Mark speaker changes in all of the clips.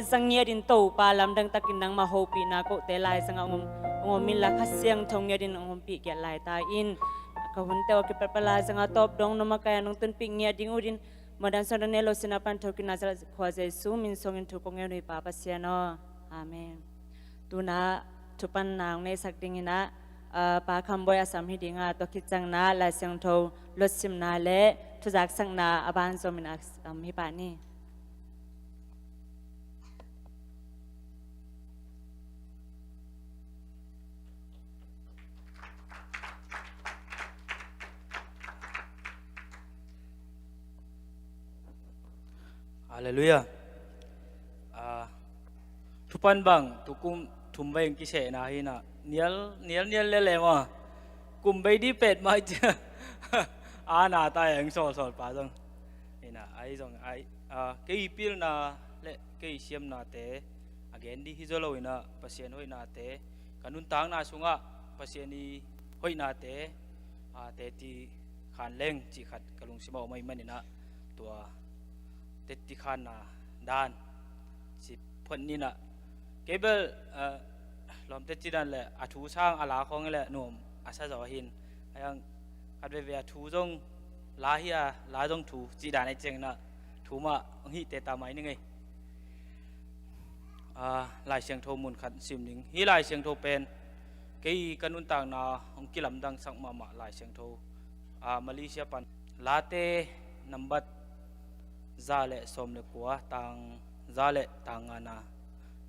Speaker 1: sang nya din to pa lam dang takin nang mahopi na ko te lai sang ngom min la khasyang thong nya din ngom pi ke lai ta in ka hun te ke pala sang top dong no makaya nong tun pi nya ding udin madan sa ne lo sinapan thokin na sa khwaje su min songin thu pong ngai pa pa sia no amen tuna thupan nang ne sak ding ina pa kham boy asam hi dinga to kichang na la sang tho losim na le thujak sang na aban zomin am hi pa ni
Speaker 2: Hallelujah. Tupan bang tukum tumbai yang kisah na hina nial lele ma kumbai di pet mai je ana ta yang so pa jong ina ai jong ai ke pil na le ke siam na te again di hizolo ina pasien hoi na te kanun tang na sunga pasien ni hoi na te te ti khan leng chi khat kalung sima mai manina tua tetti khan na dan si phon ni na kebel lom tetti dan le athu sang ala khong le nom asa zo hin ayang kadwe ve athu jong la hia la jong thu chi dan ai cheng na thu ma hi te ta mai ni ngai lai siang tho mun khat sim ning hi lai siang tho pen ke kanun tang na ong kilam dang sang ma lai siang tho Malaysia pan late number zale som le kwa tang zale tangana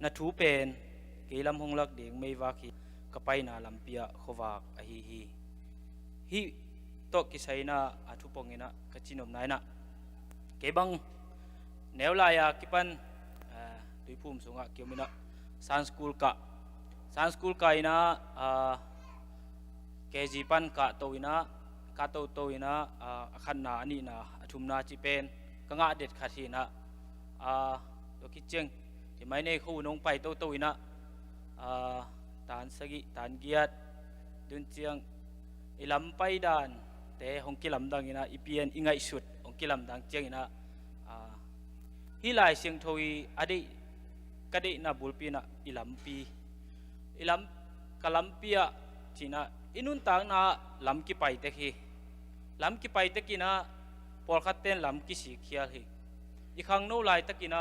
Speaker 2: na thu pen kilam honglak ding mei wa ki kapai na lampia khowak a hi to kisaina athu pongina kachinom naina ke bang neulaya kipan tuipum sunga kiomina san school ka ina KG pan ka toina akhanna ani na athumna chi pen kanga det khathina to kicheng ti mai nei khu nong pai to ina tan sagi tan giat dun chiang ilam pai dan te hongkilam dang ina ipn ingai sut hongkilam dang chiang ina hi lai siang thoi ade kade na bulpina ilam kalampia china inun tang na lam ki pai te kina por khaten lam ki si khial hi ikhang no lai takina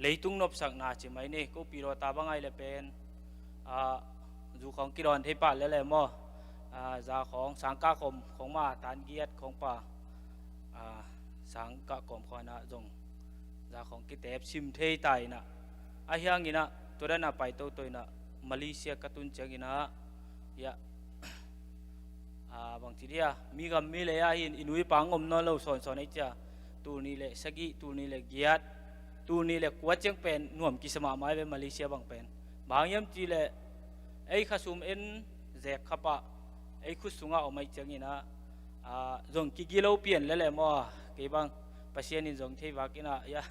Speaker 2: leitung nop sak na chi mai ne ko piro ta bangai le pen zu khong kiron thei pa le mo za khong sangka khong ma tan giat khong pa sangka kom khona jong za khong ki tep sim thei tai na a hyang ina torana pai to toina Malaysia katun changina ya bang tiria mi gam mi le ya hin inui pangom no lo son ai cha tu ni le sagi tu ni le giat tu ni le kwa cheng pen nuam ki sama mai ve Malaysia bang pen bang yam chi le ai khasum en ze khapa ai khusunga o mai changina zong ki gilo pian le mo ke bang pasien in zong thei wakina ya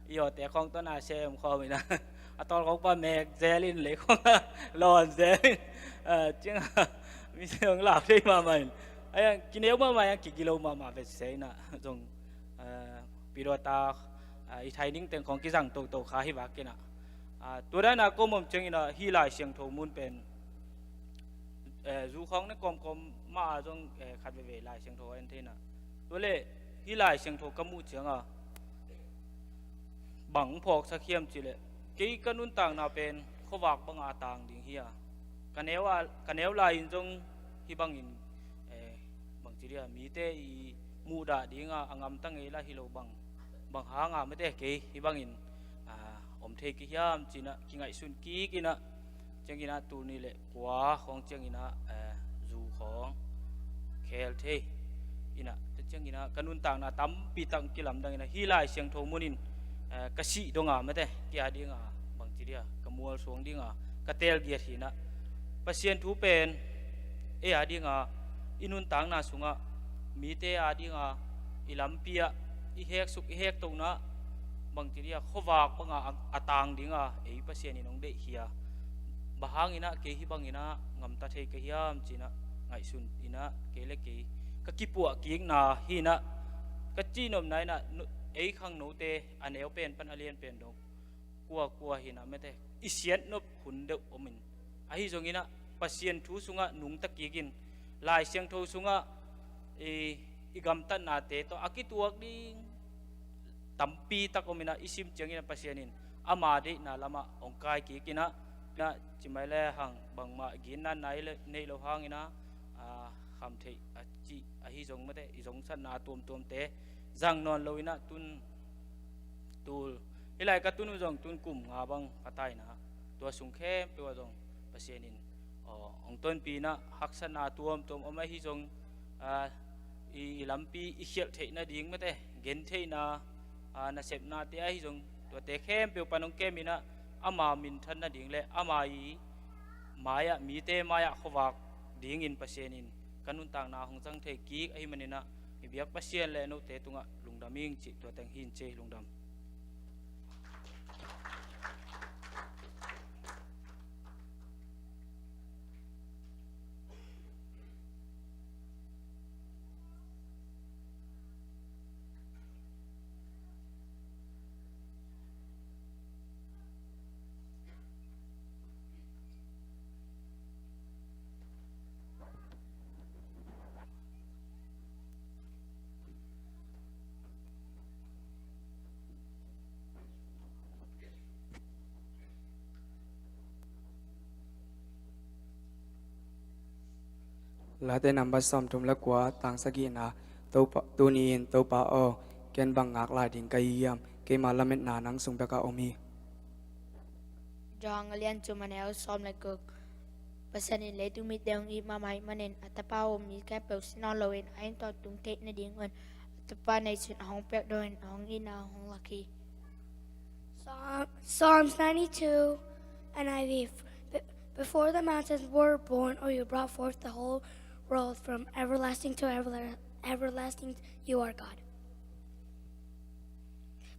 Speaker 2: yo te khong to na sem kho mi na atol khong pa mek zelin le khong lon ze ching mi seong la thei ma mai ai kineu ma mai ki gilo ma ve se na zong pirota i thai ning teng khong ki jang to kha hi wakina tura na ko mom chengina hi lai siang tho mun pen zu khong ne kom ma jong khat ve lai siang tho en the na tole hi lai siang tho kamu changa bang phok sa khiam chi le ke kanun tang na pen khowak bang a tang ding hi kaneu la in jong hi bang in bang chiria mi te i mu da dinga angam tang e la hi lo bang hanga me te ke hi bang in om the ki hiam china ki ngai sun ki kina changina tu ni le kwa khong changina zu khong khel the ina te changina kanun tang na tam pi tang kilam dang ina hi lai siang tho munin kasi donga mate kya dinga bang chiria kamual song dinga katel gia hina pasien thu pen e adinga inun tang na sunga mi te adinga ilampia i hek to na bang chiria khowak banga atang dinga e pasien ni nong de hia bahang ina ke hi bang ina ngam ta the ke hiam china ngai sun ina ke le ke ka kipua ki na hina ka chinom nai na ไอ้ข้างโน้เตอันเอวเป็นปันอเลียนเป็นดงกลัวหินะไม่ได้อิเสียนนบหุ่นเดอมินไอ้จงอินะปัสเซียนทูสุงะนุงตะกี้กินลายเสียงทูสุงะอีกำตันนาเตโตอากิตัวดิตัมปีตะกมินะอิซิมเจียงอินะปัสเซียนินอามาดินาลามาองกายกี้กินะนะจิไม่เล่หังบางมากินนั่นไหนเลยในโลหังอินะคำเทจีไอ้จงไม่ได้อีจงสันนาตัวเตจังนอนโลวินะตุนตูอีไลกัตุนจงตุนกุมงาบังพัตายนะตัวสุงเข้มตัวจงปัสเซียนินองต้นปีนะฮักษณาตัวอไม่ฮิจงอีลำปีอีเขียเทนะดิ้งไม่ได้เงินเทนะนะเสพนาเตะฮิจงตัวเตะเข้มเปียวปานองเกมินะอามามินทันนะดิ้งเลยอามาอีมายะมีเตมายะขวักดิ้งอินปัสเซียนินกันนุนต่างนาของจังเทกีไอ้มันนี่นะอีเบียกปัสเซียนเลยโนเตตุงะลุงดามิงจิตัวแตงหินเจลุงดำ
Speaker 3: ลาเตนัมบัสซอมทุมละกว่าต่างสกีนาตูนีนตูปาอเกนบังงากลายดิ่งกายยามเกมาละเม็ดนานังสุงเบกาอมี
Speaker 4: จองเลียนจุมาแนวซ้อมเลยกึกปัสสนิเลตุมีเดียงอีมาไม่มันเองอัตปาอมีแค่เปิลสินอลเวนไอ้ตัวตุงเทในดิ่งเงินอัตปาในสุดห้องเปียกโดนห้องอินาห้องลักกี้
Speaker 5: Psalms 92 NIV. Before the mountains were born, or you brought forth the whole world from everlasting to everlasting, you are God.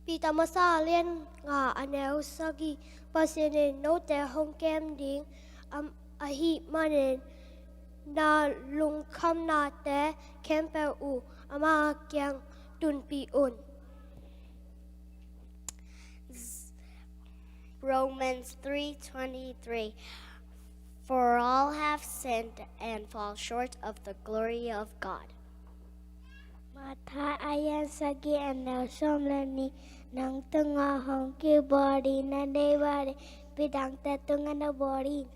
Speaker 6: ปีตามาซาเลียนงาอันเอลสกีปัสเนนโนเตฮงเกมดิงอหิมันเนนาลุงคำนาเตเคมเปอูอามาเกียงตุนปีอุน
Speaker 7: Romans 3:23 For all have sinned and fall short of the glory of God.
Speaker 6: Mata ayan sagi anel somlani nang tengah hong ki body na debari bidang tetungan na body.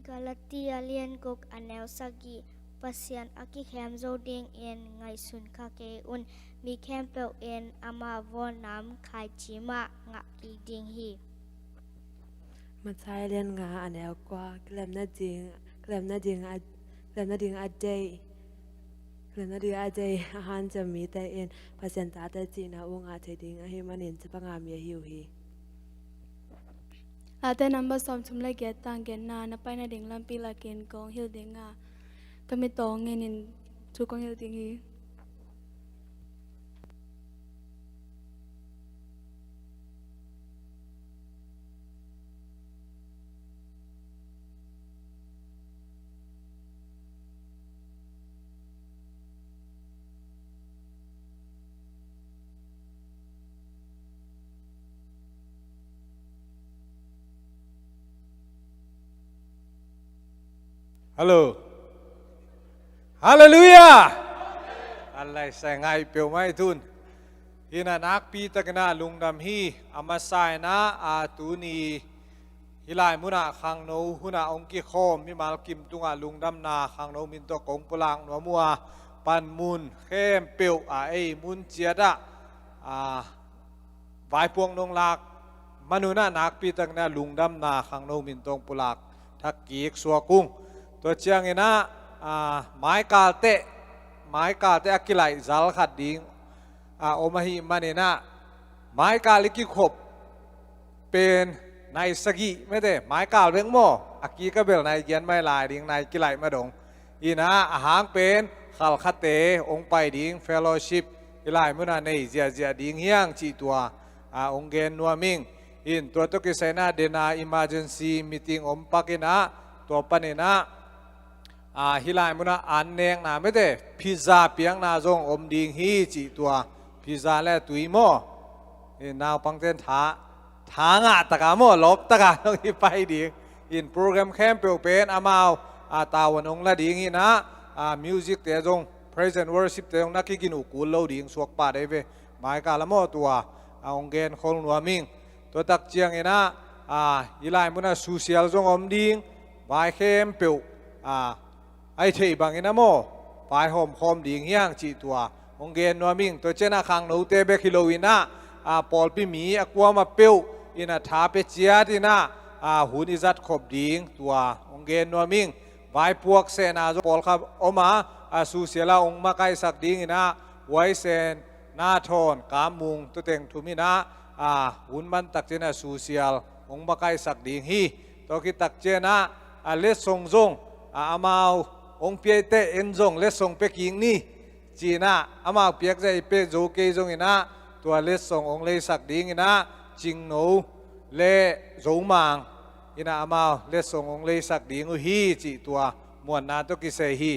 Speaker 6: Galatia lian gok anel sagi pasian aki khem zoding in ngai sun ka ke un mi khem pel in ama von nam khai chima nga ki ding hi.
Speaker 8: มันใช้เรียนงาอันแนวกว่าแกลมนาจิงอาเจยแกลมนาดิงอาเจยอาหารจะมีแต่เอ็นภาษาตาแต่จีนะวงอาเทดิงอาเฮมันเห็นจะปังอาเมียหิวฮี
Speaker 5: ลาเตนัมบัสซอมทุมละเกตตังเกนนานะไปนะดิ่งลำปีละเกนกองฮิลดิงาก็ไม่ตองเงินินทุกกองฮิลดิงฮี
Speaker 9: Hello. Hallelujah. Allah say ngai piu mai tun. Hina nak pi takna lungdam hi amasai na atuni hilai muna khang no huna ongki khom mi mal kim tunga lungdam na khang no min to kong pulang no mua pan mun khem piu ai mun chiada vai puang nong lak manuna nak pi takna lungdam na khang no min tong pulak thak ki suwa kungตัวเชียงเงินะไม้กาเตะกิไลจัลขัดดิ้งโอมาฮิมันเนนะไม้กาลิกิขบเป็นในสกีไม่ได้ไม้กาเรื่องโม่อากีก็เบลในเกียนไม่ลายดิ้งในกิไลมาดงอีนะอาหารเป็นขัลขัดเตองไปดิ้งเฟลโลชิพกิไลมุนาในเจียดิ้งเฮียงจีตัวองเกนนัวมิงอินตัวตุกิเซนาเดนาอิมเมอร์เจนซีมีติ้งอมปักินะตัวปนินะ ฮิลายมุนะอันเนงนาไม่ได้พิซซ่าเปียงนาจงอมดิงฮีจีตัวพิซซ่าและตุยโมนาวปังเต้นท้างะตะกาโมลบตะกาต้องที่ไปดีอินโปรแกรมแคมเปญเป็นอามาวตาวันองละดีงี้นะมิวสิกเตจง praise and worship เตจงนักกินอุกุลโลดิงสวกป่าได้เวหมายกาละโมตัวองเกนคนนัวมิงตัวตักเจียงนะฮิลายมุนะซูเซียลจงอมดิงบายแคมเปญไอเทบังอินะโมไปหอมคอมดิ่งเฮียงจีตัวองเกนนัวมิงตัวเจน่าคังนูเตเบคิโลวินะปอลปิมีอกัวมาเปียวอินะทาเปเจียดินะหุ่นอิจัดขบดิ่งตัวองเกนนัวมิงไว้พวกเซนาจปอลครับออกมาสูเสียละองมาไกสักดิ่งนะไว้เซนนาทอนกามุงตัวเต็งทุมินะหุ่นมันตักเจนะสูเสียลองมาไกสักดิ่งฮีตัวคิดตักเจนะเลสซงซงอามาองเปียเตเอ็นจงเลสซงเปกิงนี่จีน่าอามาเปียกใจเปโจเกจงอินะตัวเลสซงองเลสักดิ่งอินะจิงโนเลโจมังอินะอามาเลสซงองเลสักดิ่งฮีจีตัวมวนนาตุกิเซฮี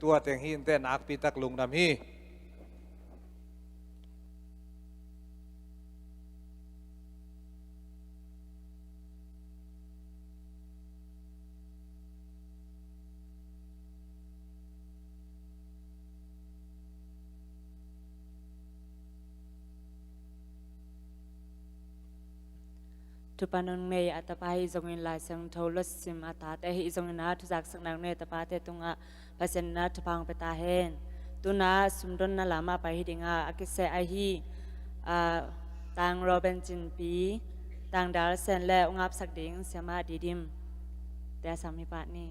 Speaker 9: ตัวเต็งฮีนเตนักปีตักลุงดำฮี
Speaker 1: ทุปานงเนยอัตปาหิจงอินลายเสียงโทลสิมอัตาแต่หิจงอินาทุจักสักนังเนตปาเตตุงะภาษณะทุพังเปตาเฮนตุนาสมดนนาลามาไปหิดิงะอากิเซไอฮีตังโรเบนจินปีตังดาลเซนและองอับสักดิงเสียมาดีดิมแต่สามีปะนี่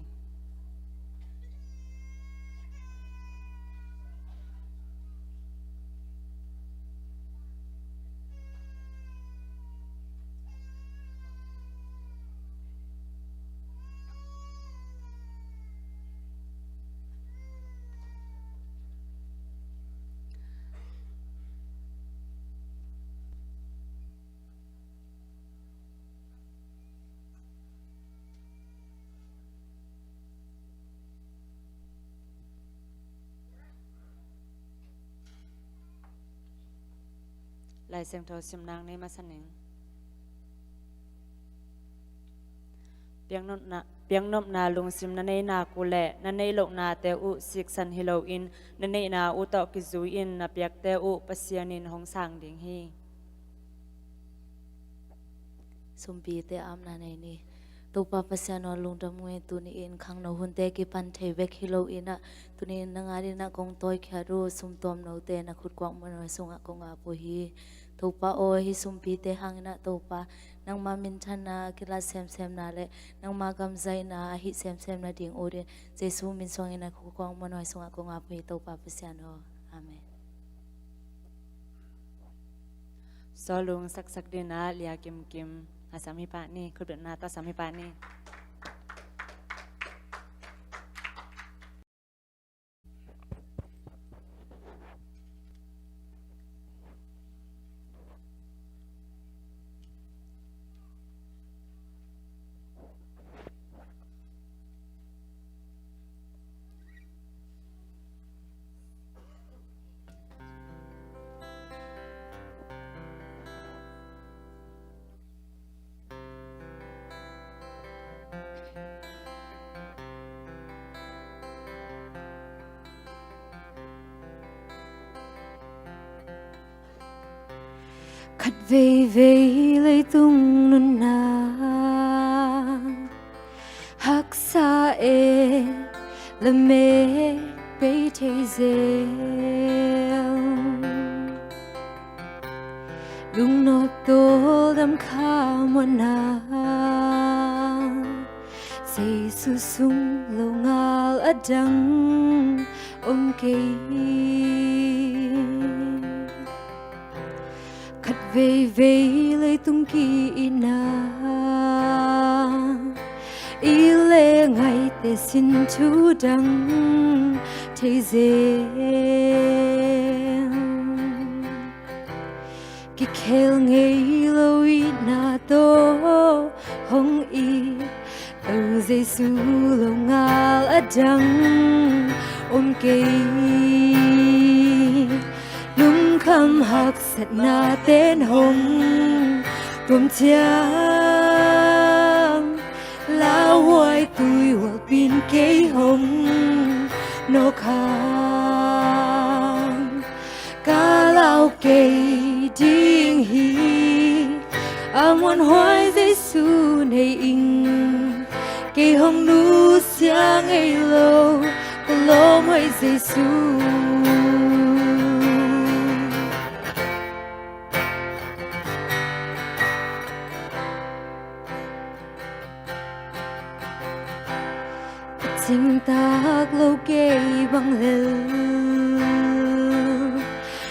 Speaker 1: ลายเสียงโทสิมนางนี่มาสนิงเปียงนบนาลุงสิมนันเนนากุเลนันเนโลนาเตอุสิกสันฮิโลอินนันเนนาอุตอกิจูอินนาเปียกเตอุปัสยานินหงสังดิงฮี
Speaker 10: สมบีเตอามนาในนี้ตัวปาปัสยานอลุงดำเงตุนีอินขังโนหุนเตกิปันเทเวกฮิโลอินะตุนีนางาดินะกงตอยแครูสมตอมโนเตนะขุดกวางมันไว้สงะกงอาปุฮีตัวปาโอฮิสมบีเตหังนะตัวปานางมามินทันนากิลาเซมเซมนาเลนางมากำใจนาฮิเซมเซมนาดิ่งโอเดนเจสูมินสวงอินะขุดกวางมันไว้สงะกงอาปุฮีตัวปาปัสยานออาเมน
Speaker 1: ซอลุงสักดินาเลียกิมอาสามีปะนี่คือเดินนาต่อสามีปะนี่
Speaker 10: ขัดเวเลยตุงนุนนาฮักษาเอละเมไปเทเซลลุงนอดโตดำข้ามวนาเซสุสุงโลงาลอดังอมเกขัดเวเลยตุงกีนาอีเลไงแต่สินทูดังเทเซกิเคลไงโลวินาโตหงอีเอ
Speaker 8: Giêsu lâu ngal adang kay lung kham hak sat na ten hong tuam chiang la huai tui wal pin kay hong no kham ca lao kay ding hi amon hoài Giêsu này in kay hong nu siang ay lo lo hoài Giêsu chính tác lâu kê bằng lel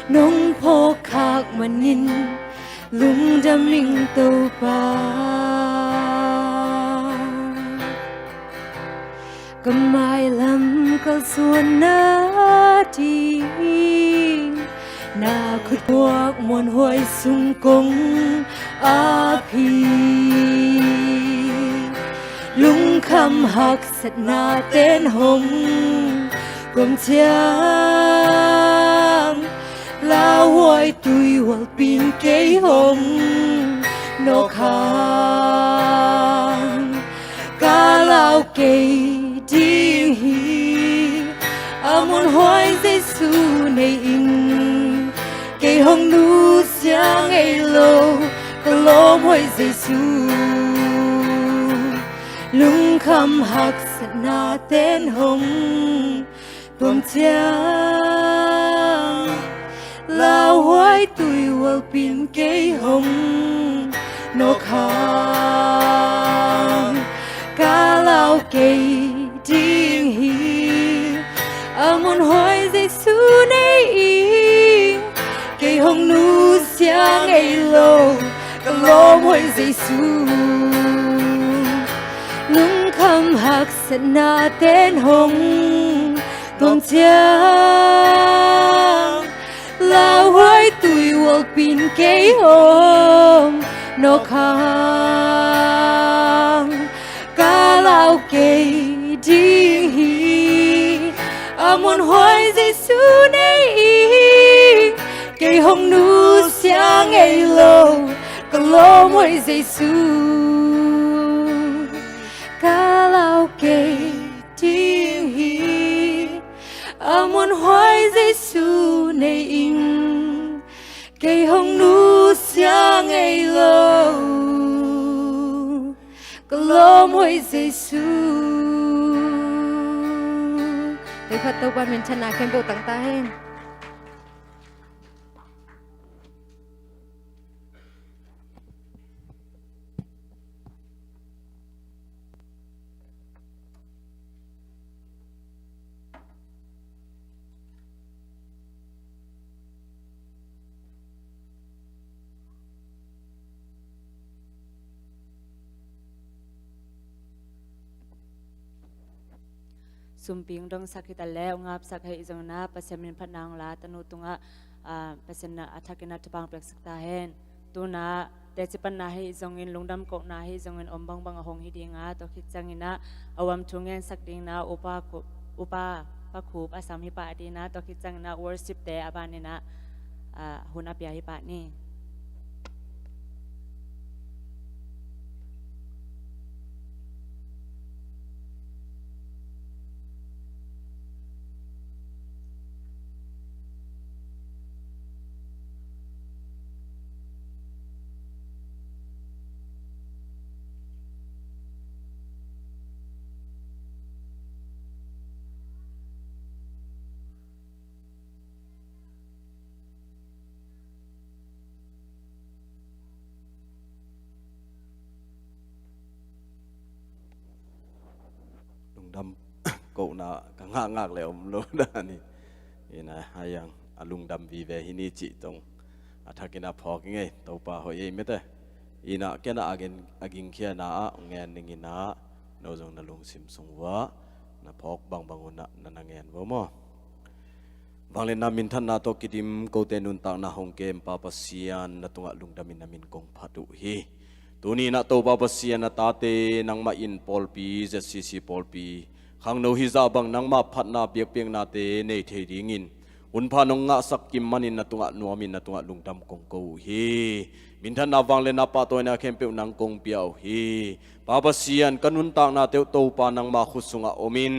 Speaker 8: nông phô khác mà nhìn lung đam mình tàu pa cầm mai lắm câu xuân na đi na khut buộc muôn hoài sung công a phi lung kham hak sat na ten hong gom chiang la huai tui wal pin kay hong no kham ca lao kay ding hi amon hoài Giêsu này in kay hong nu siang ay lo kalom hoài Giêsu lung kham hak sat na ten hong tuam chiang lao hoài tui wal pin kay hong no kham ca lao kay ding hi amon hoài Giêsu này in kay hong nu siang ay lo kalom hoài Giêsu lung kham hak sat na ten hong tuam chiang lao hoài tui wal pin kay hong no kham ca lao kay ding hi amon hoài Giêsu này in kay hong nu siang ay lo kalom hoài Giêsu ca lao kay ding hi amon hoài Giêsu này in kay hong nu siang ay lo kalom hoài Giêsu để Phật tâu ban mình chân nà khen bộ tặng ta hen
Speaker 1: sumping dong sakita le ngap sakhe izona pasemin phanang la tanu tunga pasena athakina tapang plek sakta hen tuna te chipan na hi zongin lungdam ko na hi zongin ombang bang hong hi dinga to khichangina awam thungen sakding na upa pakhup asam hi pa dina to khichangina worship te abanina hunapya hi pa ni
Speaker 11: đam cậu na cả ngạc ngạc lẹo lô đa ni ina hayang alung dam vi ve hini chi tong athakina phok nge to pa hoi e mete ina kena aging khia na ngen ningina no jong na lung sim sungwa na phok bang banguna na ngen bo mo wanglen na min than na to kidim ko te nun ta na hong kem pa pa sian na tunga lung damin na min kong phatu hi ตัวนี้นะตัวบาบเสียนะตาเตนังมาอินปอลปีเจสีสีปอลปีขังโนฮิซาบังนังมาพัดนาเปียกเปียงนาเตเนเทดิงินอุนพานงงะสักกิมมันินนะตุงะนัวมินนะตุงะลุงดำกงกูฮีมินทันนาวังเลนาปาตัวนาเข้มเปียวนังกงเปียวฮีบาบเสียนกันุนตางนาเตวโตปานังมาขุสุงะโอมิน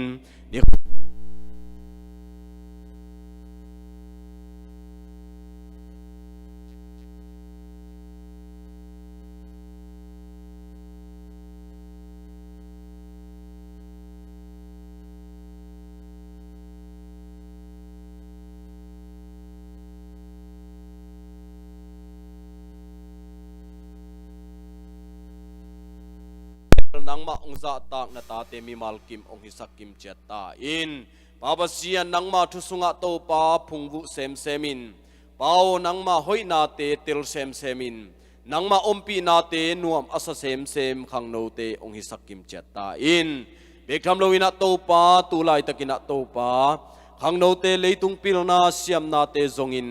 Speaker 11: nang ma ong za tak na ta te mi mal kim ong hisak kim chet ta in baba sian nang ma thu sunga to pa phung vu sem semin pau nang ma hoi na te til sem semin nang ma ompi na te nuam asa sem sem khang no te ong hisak kim chet ta in bek tham lo ina to pa tu lai takina to pa khang no te leitung pil na siam na te zongin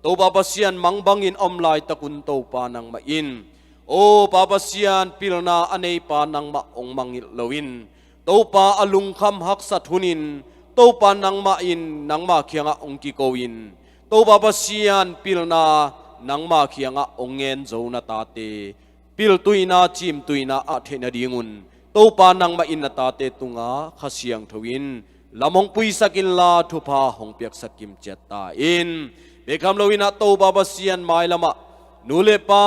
Speaker 11: to baba sian mang bangin om lai takun to pa nang ma in o papasian pilna anei pa nang ma ong mangil lowin to pa alung kham hak sa thunin to pa nang ma in nang ma khianga ong ki koin to papasian pilna nang ma khianga ong ngen zo na ta te pil tuina chim tuina a thena dingun to pa nang ma in na ta te tunga khasiang thowin lamong pui sakin la thupa hong piak sakim cheta in bekam lowina to papasian mai lama nule pa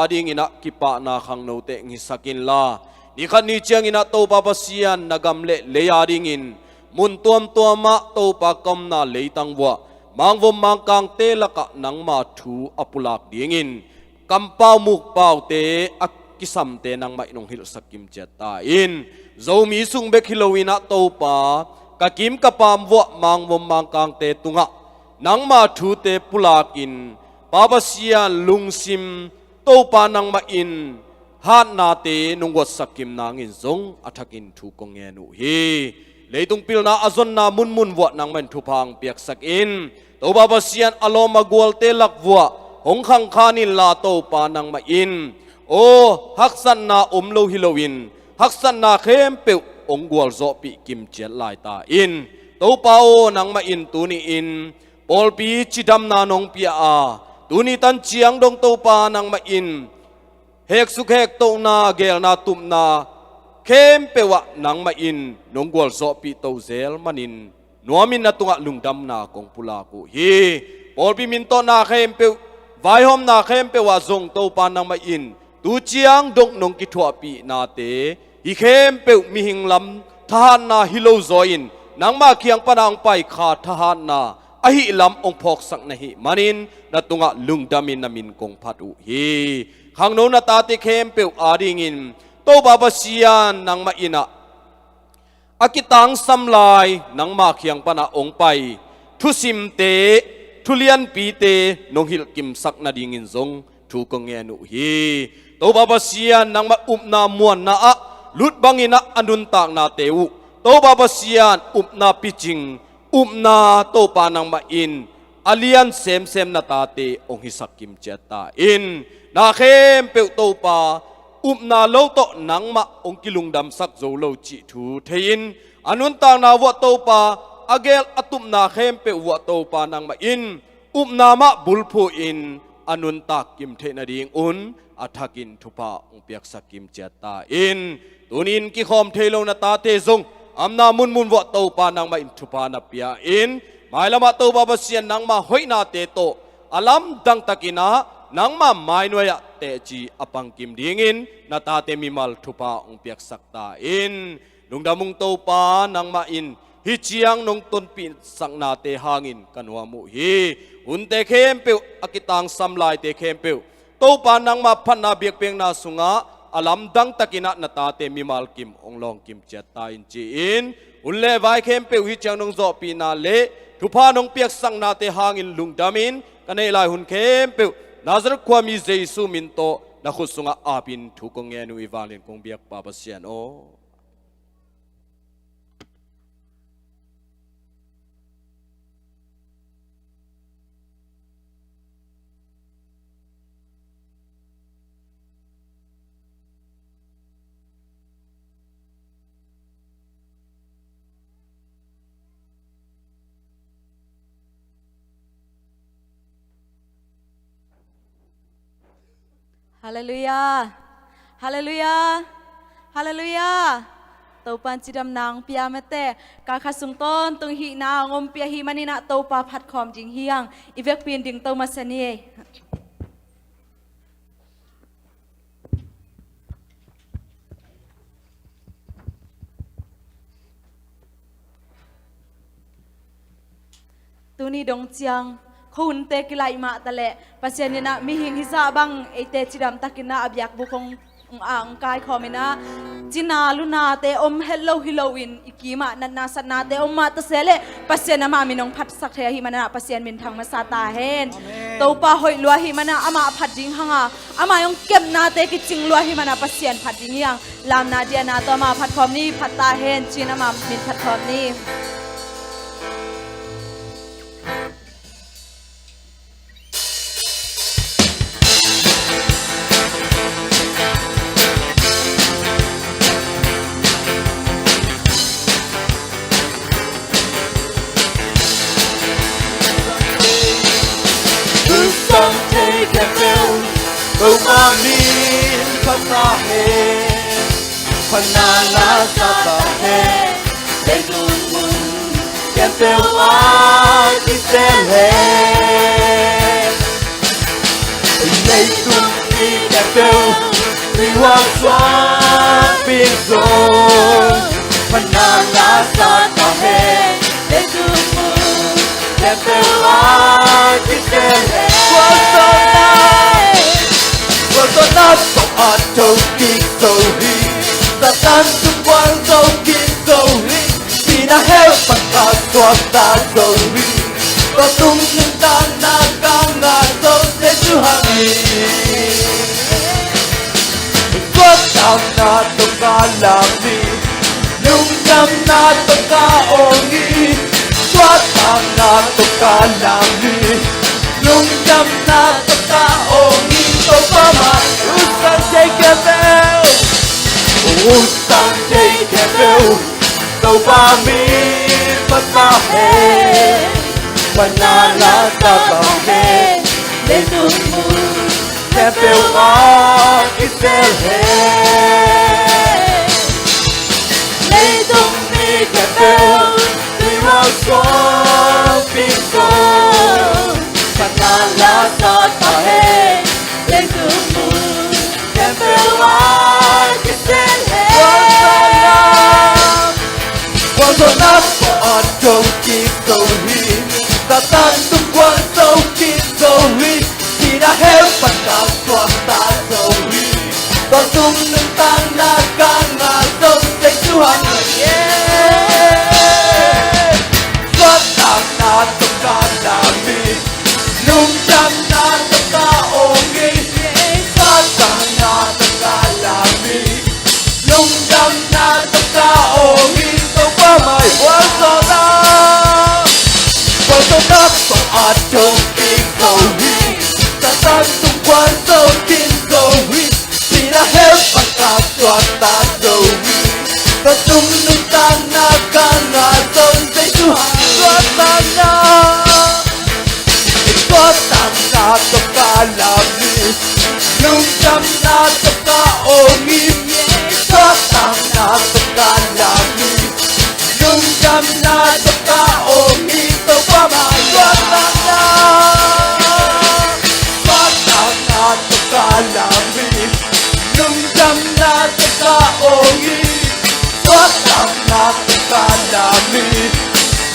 Speaker 11: ading ina kipa na khang no te ngi sakin la ni khan ni chiang ina to pa pasian nagamle le ading in mun tuam tuama to pa kam na leitang wa mangvom mangkang te laka nang ma thu apulak ding in kampau muk pau te akisam te nang mai nong hil sakim cheta in zomi sung be khilowina to pa kakim kapam wa mangvom mangkang te tunga nang ma thu te pulak in babasian lungsim to pa nang ma in han na te nungwat sakim nangin zong athakin thu kong enu hi leitung pil na azon na mun mun wa nang men thu phang piak sak in to babasian aloma gwal te lak wa hong khang khanin la to pa nang ma in o haksan na omlo hilowin haksan na khem pe ong gwal zo pi kim chet lai ta in to pa o nang ma in tu ni in pol pi chidam na nong pia a tuni tan chiang dong to pa nang ma in hek suk hek to na gel na tum na khem pewa nang ma in nong gol zo pi to zel manin nuamin na tunga lungdam na kong pula ku hi pol pi min to na khem pe vai hom na khem pewa zong to pa nang ma in tu chiang dong nong ki thua pi na te hi khem pe mi hing lam thahan na hilo zoin nang ma khiang panang pai kha thahan na ahi lam ong phok sak na hi manin na tunga lungdamin namin kong phatu hi khang no na ta te khem pe ading in to baba sian nang ma ina akitang samlai nang ma khiang pana ong pai thu sim te thulian pi te nong hil kim sak na ding in zong thu ko nge nu hi to baba sian nang ma na muan na a lut bangina anun tak na teu to baba sian na piching na to pa nang ma in alian sem sem na ta te ong hisak kim cheta in na khem pe to pa na lo to nang ma ong kilung dam sak zo lo chi thu thein anun tang na wa to pa agel atum na khem pe wa to pa nang ma in na ma bulphu in anun tak kim the na ding un athakin thupa ong piak sak kim cheta in tunin ki khom thelo na ta te zong amna mun mun wa to pa nang ma in thupa na pia in mai lama to ba sian nang ma hoina te to alam dang takina nang ma mai noya te chi apang kim dingin na ta te mi mal thupa ong piak sakta in lungdamung to pa nang ma in hi chiang nong ton pin sang na te hangin kanwa mu hi un te khem pe akitang samlai te khem pe to pa nang ma phan na biak peng na sunga alam dang takina na ta te mi mal kim ong long kim chet ta in chi in un le vai khem pe hi chiang nong zo pi na le thupa nong piak sang na te hangin lungdamin kanai lai hun khem pe nazar kwami jesu min to na khusunga apin thu ko nge nu iwalin kong biak pa pasian o
Speaker 8: Hallelujah. Hallelujah. Hallelujah. Tau pan chidam nang pia mete ka khasung ton tung hi na ngom pia hi manina tau pa phat khom jing hiang ivek pin ding tau masani. Tuni dong chiang khun te kilai ma tale pasianina mi hing hisa bang ete chidam takina abyak bukong ang kai khomina china luna te om hello halloween ikima nanna sanna te om ma ta sele pasiana ma minong phat sak the hi mana pasian min thang ma sa ta hen to pa hoi lua hi mana ama phat ding hanga ama yong kem na te ki ching lua hi mana pasian phat ding yang lam na dia na to ma phat khom ni phat ta hen china ma min phat khom ni
Speaker 12: Câu ma min phát ta he phần na la sa ta he để tu mun kem teo a ti se he lấy tu đi kem teo đi hoa xóa biển rồi phần na la sa ta he để tu mun kem teo a ti se he Tôi nát bọc ở châu kinh dầu hi Ta tan xung quanh dầu kinh dầu hi Vì đã heo bằng cả xóa ta dầu hi Có tung nhưng ta na ca ngà dầu sẽ chú hàng hi Xóa ta na tô ca làm đi Nung nhằm na tô ca ô nghi Xóa ta na tô ca làm đi Nung nhằm na tô ca ô nghi Tô ca mà Usang take bell, Usang take bell. Tàu ba mi bắt ba he, banana ta ba he. Lên tung mưa, take bell à Israel he. Lên tung mi take bell, tuy hoa xóa pin xóa. Banana ta ba he, lên tung mưa. Quando nasco a châu kim dầu hi ta tan tung quanh dầu kim dầu hi thì đã hết phần cả toàn ta dầu hi ta tung nâng tan na ca ngà dầu sẽ chú hàng người xóa tàng na tung ca đà mi nung chăm na tung ca ô nghi xóa tàng na tung ca đà mi nung chăm na tung ca ô nghi mai hoa gió na quanh sông nát và ở châu kinh dầu hi ta tan xung quanh dầu kinh dầu hi thì đã hết bằng cả toàn ta dầu hi ta tung nâng tan na ca ngà dầu dây chú hàng xóa tan na tô ca làm đi nung chăm na tô ca ô nghi xóa tan na tô ca làm đi nung chăm na tô ca ô nghi tô qua mai xóa tan na tô ca làm đi nung chăm na tô ca ô nghi xóa tan na tô ca làm đi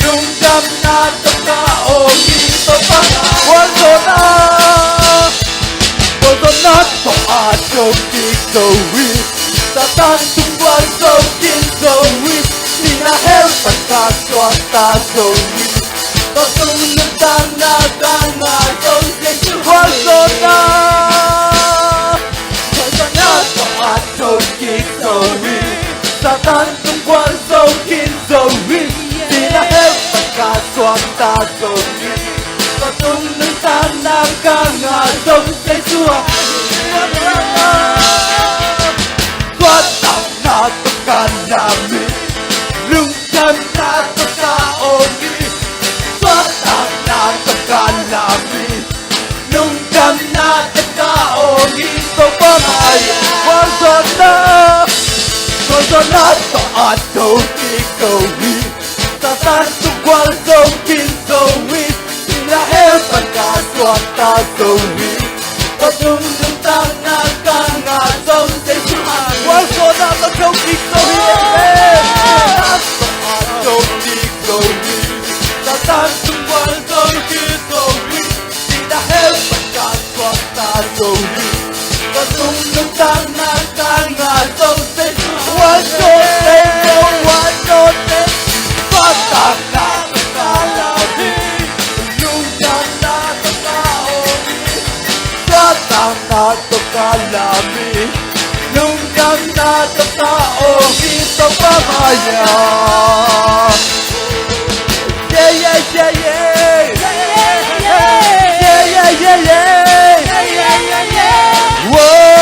Speaker 12: nung chăm na tô ca ô nghi tô qua mai quên rồi nát bỏ à châu kinh dầu hi ta tan xung quanh dầu kinh dầu hi thì đã hết phần cả toàn ta dầu hi ta tung nâng tan na ca ngà dầu sẽ chú hoa dầu na nát bỏ à châu kinh dầu hi ta tan xung quanh dầu kinh dầu hi thì đã hết phần cả toàn ta dầu hi ta tung nâng tan na ca ngà dầu sẽ chú hoa Xóa tàng na tô ca làm mi Lung chăm na tô ca ô nghi Xóa tàng na tô ca làm mi Lung chăm na tô ca ô nghi Tô vi có tung tung ta na ca ngà sông sẽ chạm quá số ta có trong đi câu hiền ta có trong đi câu vi ta tan tung quan trong đi câu vi thì đã hết tất cả qua ta câu vi có tung tung ta na ca ngà sông sẽ quá số sẽ quá số sẽ phát ta na ta là vi lung ta na ta omi ta na ta la mi lung ta na ta omi ta pa maya yeah yeah yeah yeah yeah yeah yeah yeah yeah whoa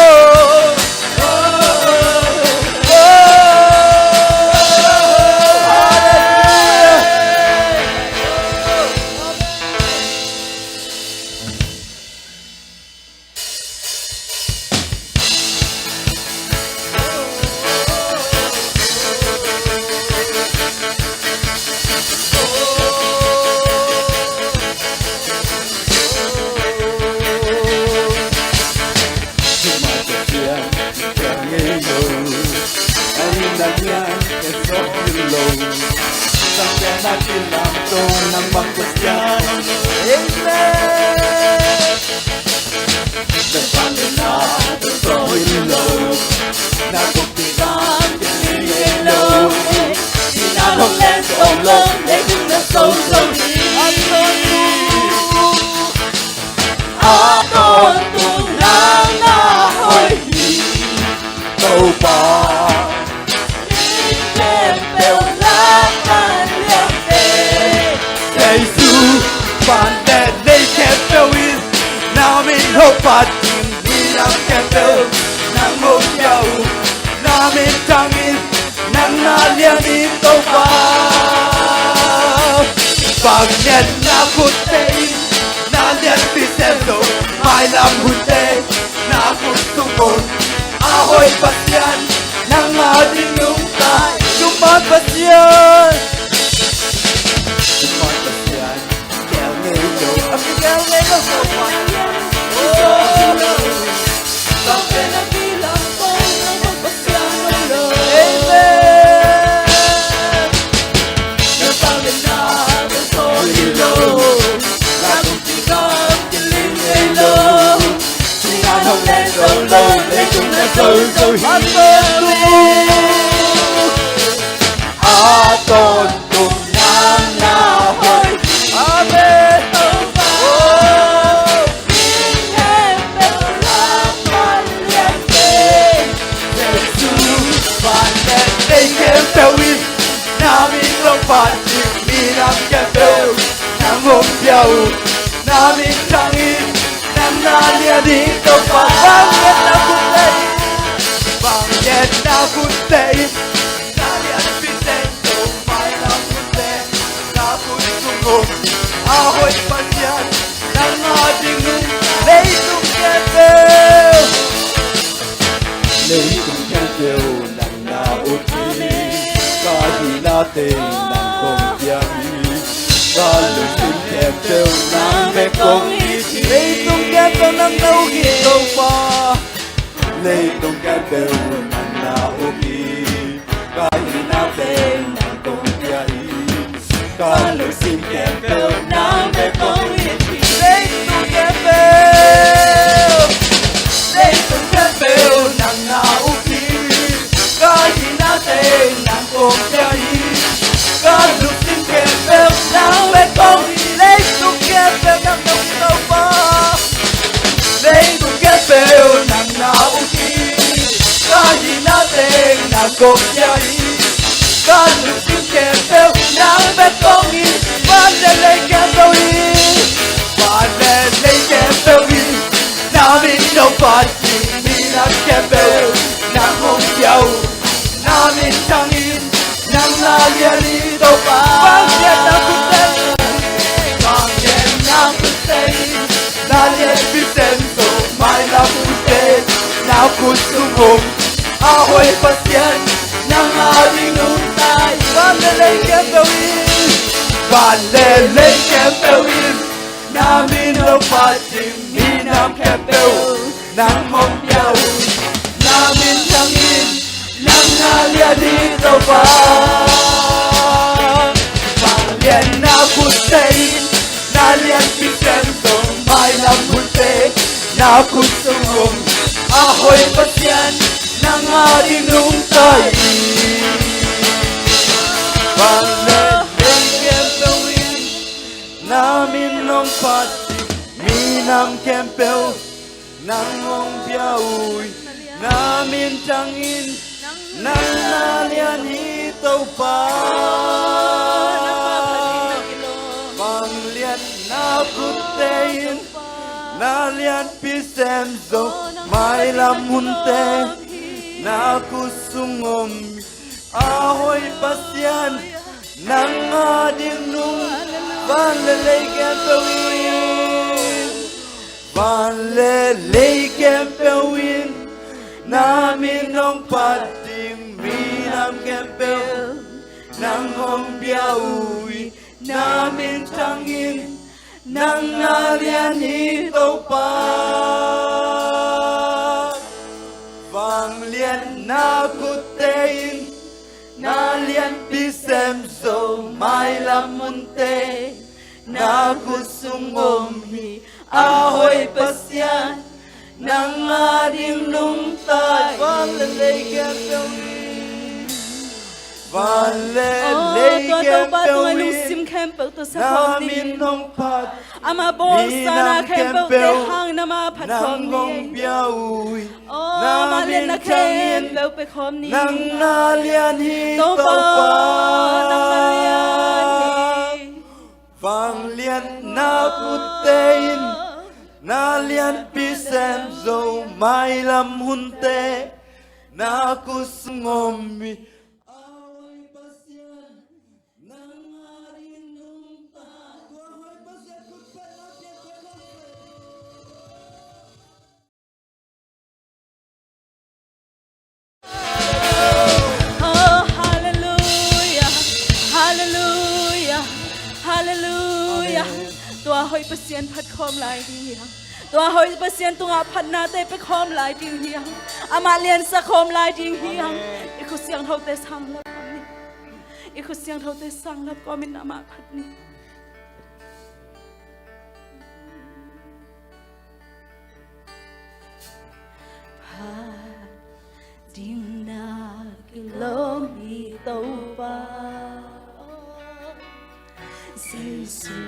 Speaker 12: natin lang ito ng magkasyan. Amen! Nagpangin na ito ilaw, nagpagpirang ilaw, sinanong lens o long, legong na so-so-hi. Aton tunang nahoy, ito pa. That they can't fill with now I'm in hope I we don't can fill nang mong yaw namin tangin nang naliang ito pa pagnet na puti naliang pisendo may lambuti na putugon ahoy pasyan nang ating lungkay lumabasyan Aton tunang nahoy Amen namin ang pati minang kebel nang umpiyaw namin tangin nang nalya dito pa bangget na puntay nalya pisento may lang punte na puntungong ahoy pasyan nang ating leitong kebel nang nauti kahit natin ng kongyahi kalusin kebel ng bekong iti leitong kebel ng nauhitaw pa leitong kebel ng nauhi kahit natin ng kongyahi kalusin kebel ng bekong iti leitong kebel ng nauhi kahit natin ng kongyahi kalusin kebel ng bekong leitong kebel ng nauhitaw pa leitong kebel ng nauhi kahit natin ng kongyahi kalusin kebel ng bekong panelay kebelin panelay kebelin namin ng pati minang kebel ng hongyaw namin tangin nang nalyalito pa bangget na kutay bangget na kutay nalyat pisento may laputin na kusumong ahoy pasyan ng ating untay panelay kebelin namin lopating minam kepeu nang mompiao namin tangin nang nalia dito pa Pangyan na putain nalian pisento may lampunte na kusungong ahoy pasyan nang ating nungtay Pangyan namin nung pati minam kempel nangong biaoy namin tangin nang nalian hitaw pa panglian na putein nalian pisemzo may lamunte na kusungom ahoy pasyan nang ading nung vanlelay kempewin vanlelay kempewin namin nung pating minam kempew nang hombiawi namin tangin nang nalian hitaw pa vanglian na kutein nalian pisemzo may lamunte na kusungomhi ahoy pasyan nang ating lungtay vanlelay kempewin vanlelay kempewin namin nung pat minam kempew nang gombiaoy namin tangin nang nalian hitaw pa vanglian na putein nalian pisemzo may lamhunte na kusngomi ahoy pasyan nang aring nungta ahoy pasyan
Speaker 8: Oh, hallelujah, hallelujah, hallelujah. Tua hoy pasien phat khom lai ding hiang. Tua hoy pasien tunga phat na te pe khom lai ding hiang. Ama lian sa khom lai ding hiang. Iku siang thau te sang lap kam ni. Iku siang thau te sang lap ko min ama phat ni. Ding na kilom hitaw pa Giêsu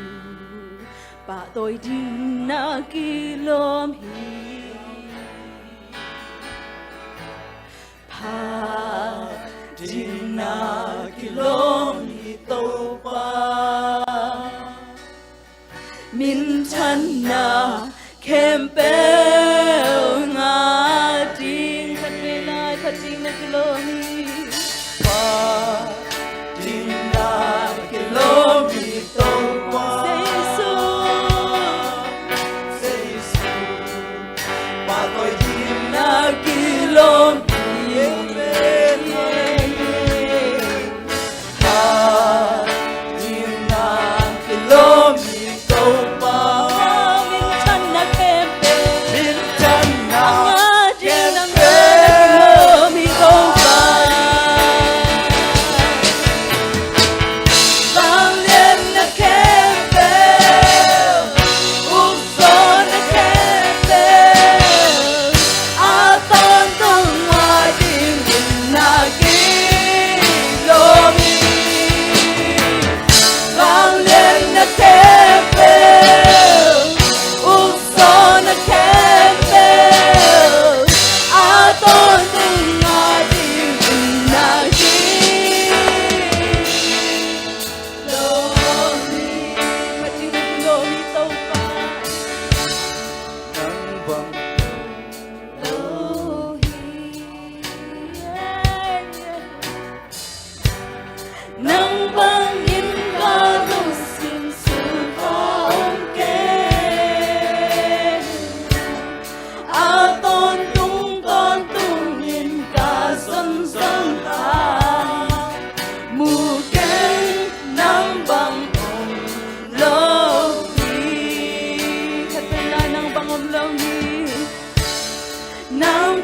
Speaker 8: bà tôi ding na kilom hi pa ding na kilom hitaw pa min chan na kempel nga ding Ding na kilomi
Speaker 12: pa ding na kilomito pa Giêsu patoy ding na kilomito pa ding na kilomito pa
Speaker 8: minsan na kempe
Speaker 12: minsan na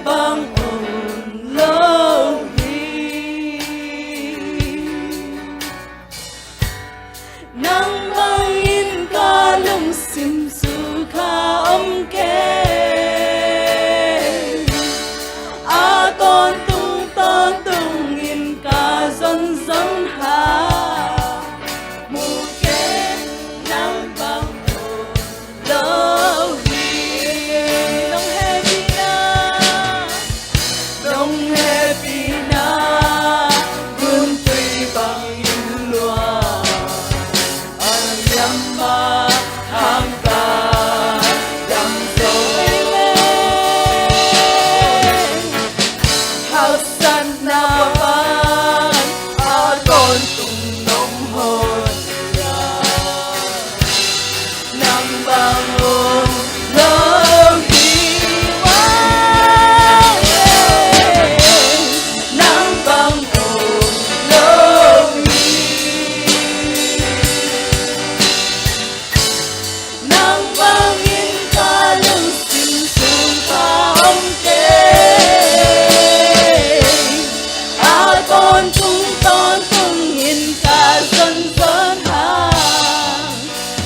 Speaker 8: bang lo nang bang in ka lung sim su kha ke a ton tung in ka zon zon ha mu ke nang bang lo nong happy na gun tui bang in lua an yam ma hang ka yam so how san na pan a con tung nong hon nang bang ôm lo hi wa nang bang ôm lo hi nang bang in ka lung sim sum ka om ke a ton tung in ka zon zon ha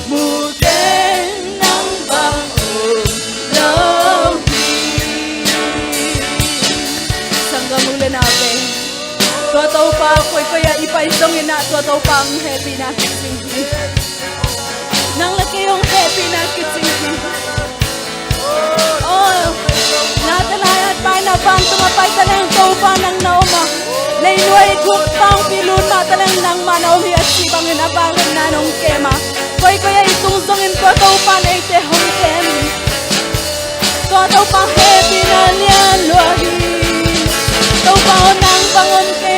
Speaker 8: mu ke nang bang ôm lo hi sangam ule natin tua tau pa koi kaya ipaisong ina tua tau pang happy na kitsing nang laki yung happy na kitsing oh natalayat pa na pang tumapay talang tau pa nang nauma Nainuay kuk pang pilun matalang nang manaw at sibang inabangan na nung kema koi kaya itong zongin tua tau pa na ite hong kem tua tau pang happy na lian luahi tau pa nang bangon ke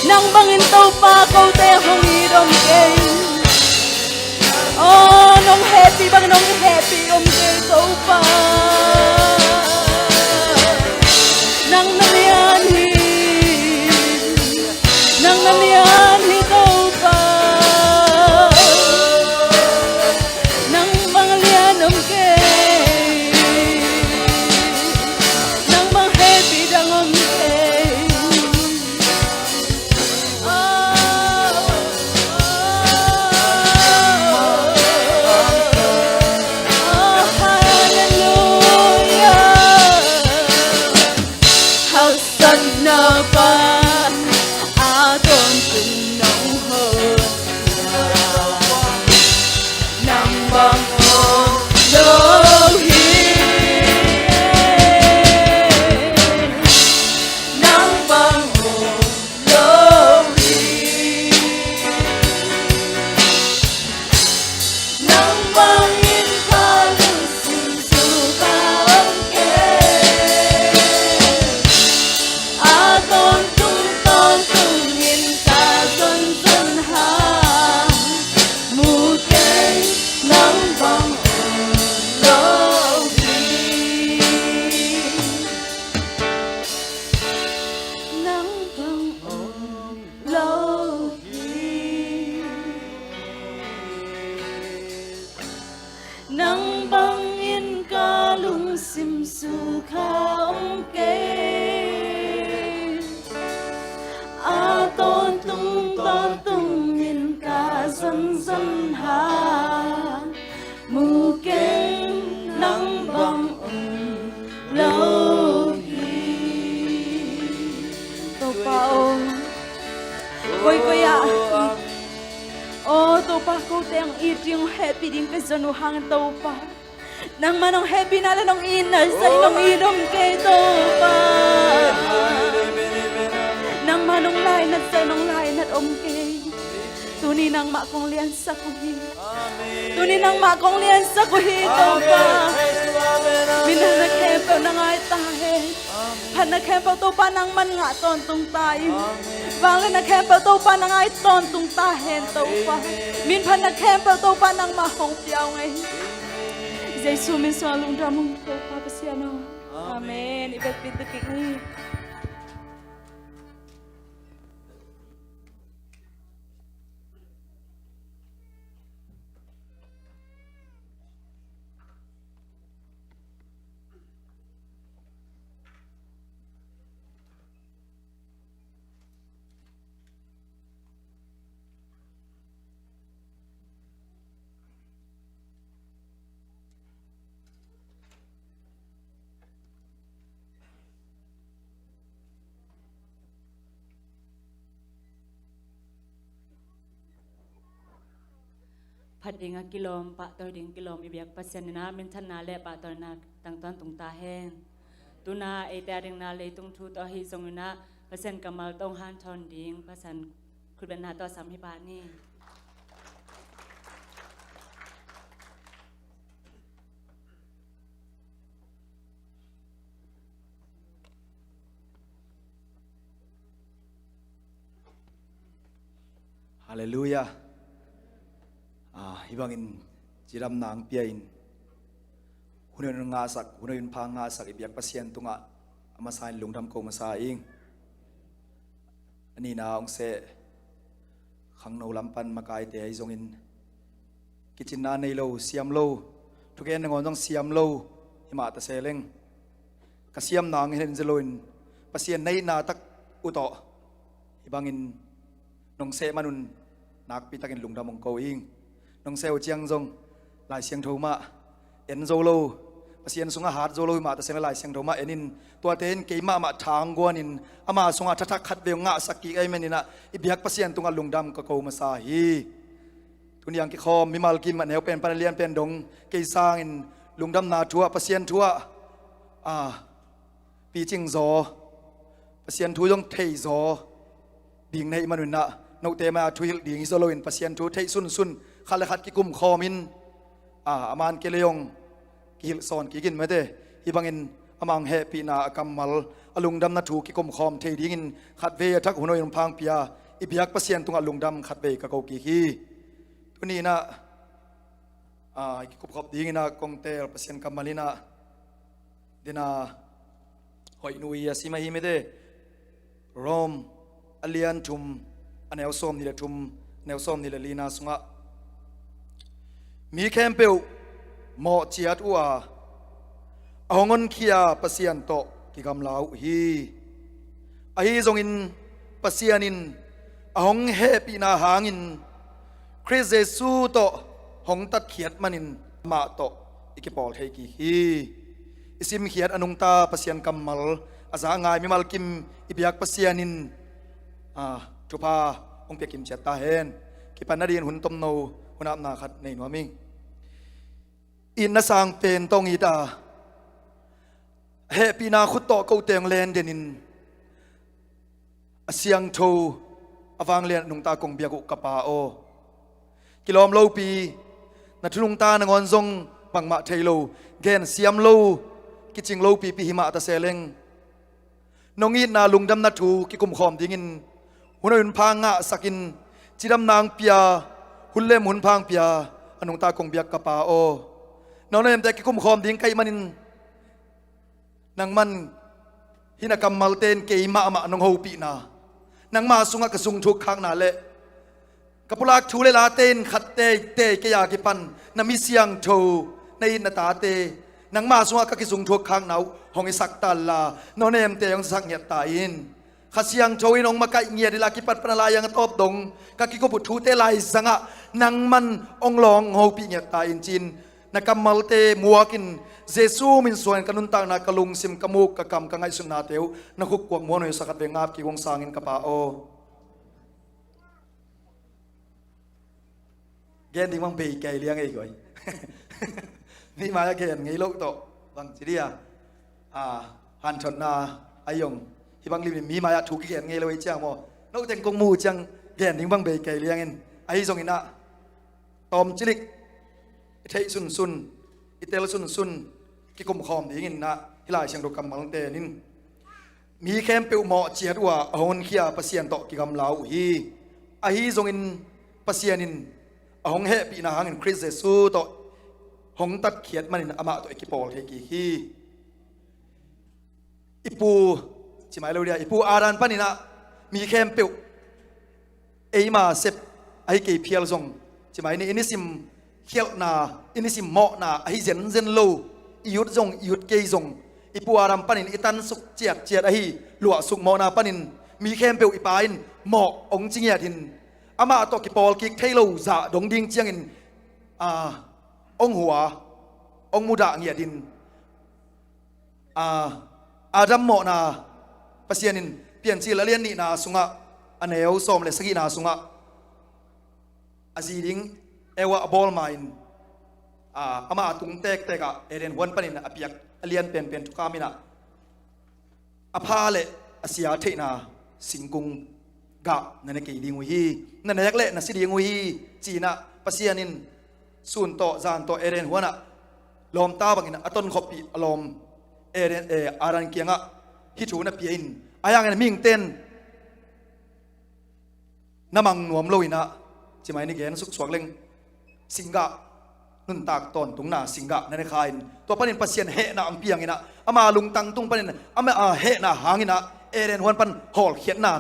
Speaker 8: nang bangin tau pa kau te hong idom ke oh nong happy ke tau pa nang nalian hi tau pa nang banglian ke nang bang happy dangom ke na pa aton tung nong hon nang bang on lo hi nang bang on lo hi nang bang in ka lung sim su ka om ke ton tung in ka zon zon ha mu ke nang bang lo hi nang bang lo hi nang bang in ka lung sim su kha om ke a ton tung in ka zon zon ha mu ke nang bang lo hi to pa ong koi koya oh to pa ko teng eating happy ding ka zonu hang to pa nang manong happy na la nong inner sa inong inom kay to pa nang manong lain at sa nong lain at omke tuni nang makong lian sa kuhi tuni nang makong lian sa kuhi to pa minanaghepaw na ngay tahe panaghepaw to pa nang man nga tontong tayo bang naghepaw to pa nang ngay tontong tahen to pa min panaghepaw to pa nang mahong piyaw ngay Jesus min swalong damong to pa pasiano amen ibet pintukik
Speaker 1: พัดดิงกิโลมปะตัวดิงกิโลมอีเบียกปัสยานินะมินทันนาเลปะตัวนาตั้งตอนตุงตาแห้งตุนาไอแต่ดิงนาเลยตุงทูตัวฮิทรงนะปัสยันกำมัลตงฮันทอนดิงปัสยันคุณเป็นนาตัวสามฮิบานี่
Speaker 12: Hallelujah. Ibangin jiram nang piain. Hunayon ngasak, hunayon pangasak ibiyak pasien tunga amasahin lungdam ko masaing. Ani na ong se khang no lampan makai te ay zongin kitchen na lo siam lo tuken ngon dong siam lo hima ta seleng kasiam nang hin zeloin pasien nay na tak uto ibangin nong se manun nak pitakin lungdam ong ko ing nong se chiang zong lai siang thoma en zolo pasien sunga hat zolo ma ta seng lai siang thoma enin tua ten ke ma ma thang gonin ama sunga thatak khat ve nga sakki ai menina ibyak pasien tunga lungdam ka ko masa hi tuniang ki khom mimal kim man heu pen panalian pen dong ke sang in lungdam na thua pasien thua pi ching zo pasien thu jong thei zo ding nei manuna no te ma thuil ding solo in pasien thu thei sun sun khale khat ki kum khomin aman ke leong kil son ki gin mate hibangin amang happy na kamal alungdam na thu ki kum khom thei ding in khat ve thak hunoi phang pia ibyak pasien tung alungdam khat ve ka ko ki hi tuni na ki kup khop ding na kong tel pasien kamalina dina hoi nui asima hi mete rom alian thum anel som ni le thum nel som ni le lina sunga mi kempeu mo chiat ua ahongon khia pasian to ki gam lau hi ahi zongin pasianin ahong happy na hangin Chris Jesu to hong tat khiat manin ma to ikipol thei ki hi isim khiat anung ta pasian kamal aza ngai mi mal kim ibyak pasianin thupa ong pe kim chat ta hen ki panadin hun tom no hunap na khat nei no ming in na sang pen tong ita happy na khut to ko teng len denin asiang tho awang len nung ta kong biaku kapa o kilom lo pi na thulung ta na ngon zong pangma thailo gen siam lo kiching lo pi pi hima ta seleng nongi na lungdam na thu ki kum khom dingin hunoyun phanga sakin chidam nang pia hullem hun phang pia anung ta kong biak kapa o nonem te ki kum khom ding kai manin nang man hinakam malten ke ma ma nong ho pi na nang ma sunga ka sung thuk khang na le kapulak thule la ten khat te ke ya ki pan na mi siang tho nei na ta te nang ma sunga ka ki sung thuk khang nau hong isak tal la nonem te yong sak nyat ta in khasiang tho in ong makai ngia dila ki pat panalayang top dong ka ki ko bu thu te lai zanga nang man ong long ho pi nyat ta in chin nakamal te muakin Jesu min suan kanun tang na kalung sim kamuk kakam kangai sun na teu na khuk kwak mo no sakat ve ngap ki wong sangin kapa o gen ding mang be kai liang ei goi ni ma ya gen ngai lok to bang chiria han thon na ayong hi bang lim mi ma ya thu ki gen ngai loi chang mo no teng kong mu chang gen ding bang be kai liang en ai zong ina tom chilik thei sun sun itel sun sun ki kum khom ding in na hilai siang do kam mal te nin mi khem pe mo chiat wa hon khia pasien to ki gam lau hi a hi zong in pasianin ahong he pi na hangin Chris Jesu to hong tat khiat manin ama to ekipol he ki hi ipu chimai lo dia ipu aran panina mi khem pe eima sep ai ke phial zong chimai ni inisim khial na inisim mo na ai zen lo iut zong iut ke zong ipu aram panin itan suk chiat ai lua suk mo na panin mi khem pe ipain mo ong chingya thin ama to ki pol ki thailo za dong ding chiang in ong hua ong muda ngia din adam mo na pasianin pian chi la lian ni na sunga aneu som le sagi na sunga azi ding
Speaker 13: ewa ball main ama atung tek teka eren wan panin apiak alian pen pen tukamina aphale asia theina singkung ga nane ke dingu hi nane yakle na sidingu hi china pasianin sun to zan to eren wana lom ta bangina aton khopi alom eren aran kianga hi thuna piin ayang en ming ten namang nuam loina chimai ni gen suk swak leng singa nun tak ton tung na singa nane khain to panin pasien he na ang piang ina ama lung tang tung panin ama he na hangina eren wan pan hol khiat na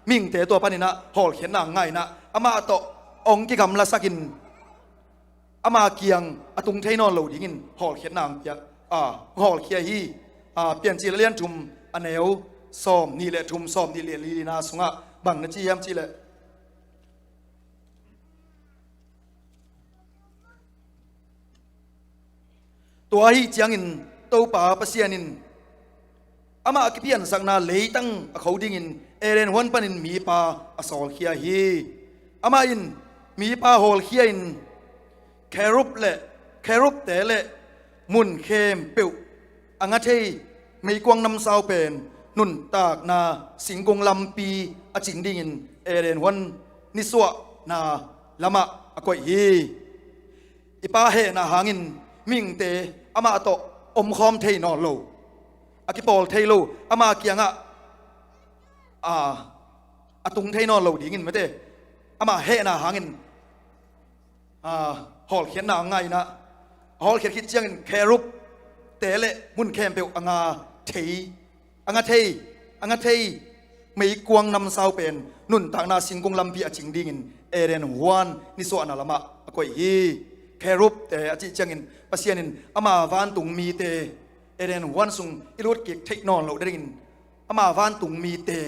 Speaker 13: ming te to panina hol khiat na ngai na ama to ong ki gam la sakin ama kiang atung thainon lo dingin hol khiat na pia hol khia hi pian chi lian thum aneu som ni le thum som ni le li na sunga bang na chi yam chi leตัวhi chiangin to pa pasianin ama akipian sangna leitang akhodingin eren hon panin mi pa asol khia hi ama in mi pa hol khia in kherup te le mun khem peu anga thei mei kwang nam sao pen nun tak na singkong lampi aching dingin eren hon niswa na lama akoi hi ipa he na hangin ming te ama to om khom thei no lo akipol thei lo ama kianga atung thei no lo dingin mate ama he na hangin hol khian na ngai na hol khiat khit chiang in kherup tele mun khem pe anga thei mei kwang nam sao pen nun tak na singkong lampi aching dingin eren huan ni so na lama akoi hi kherup te achi changin pasianin ama van tung mi te eren huan sung ilut ki theknon lo dingin ama van tung mi te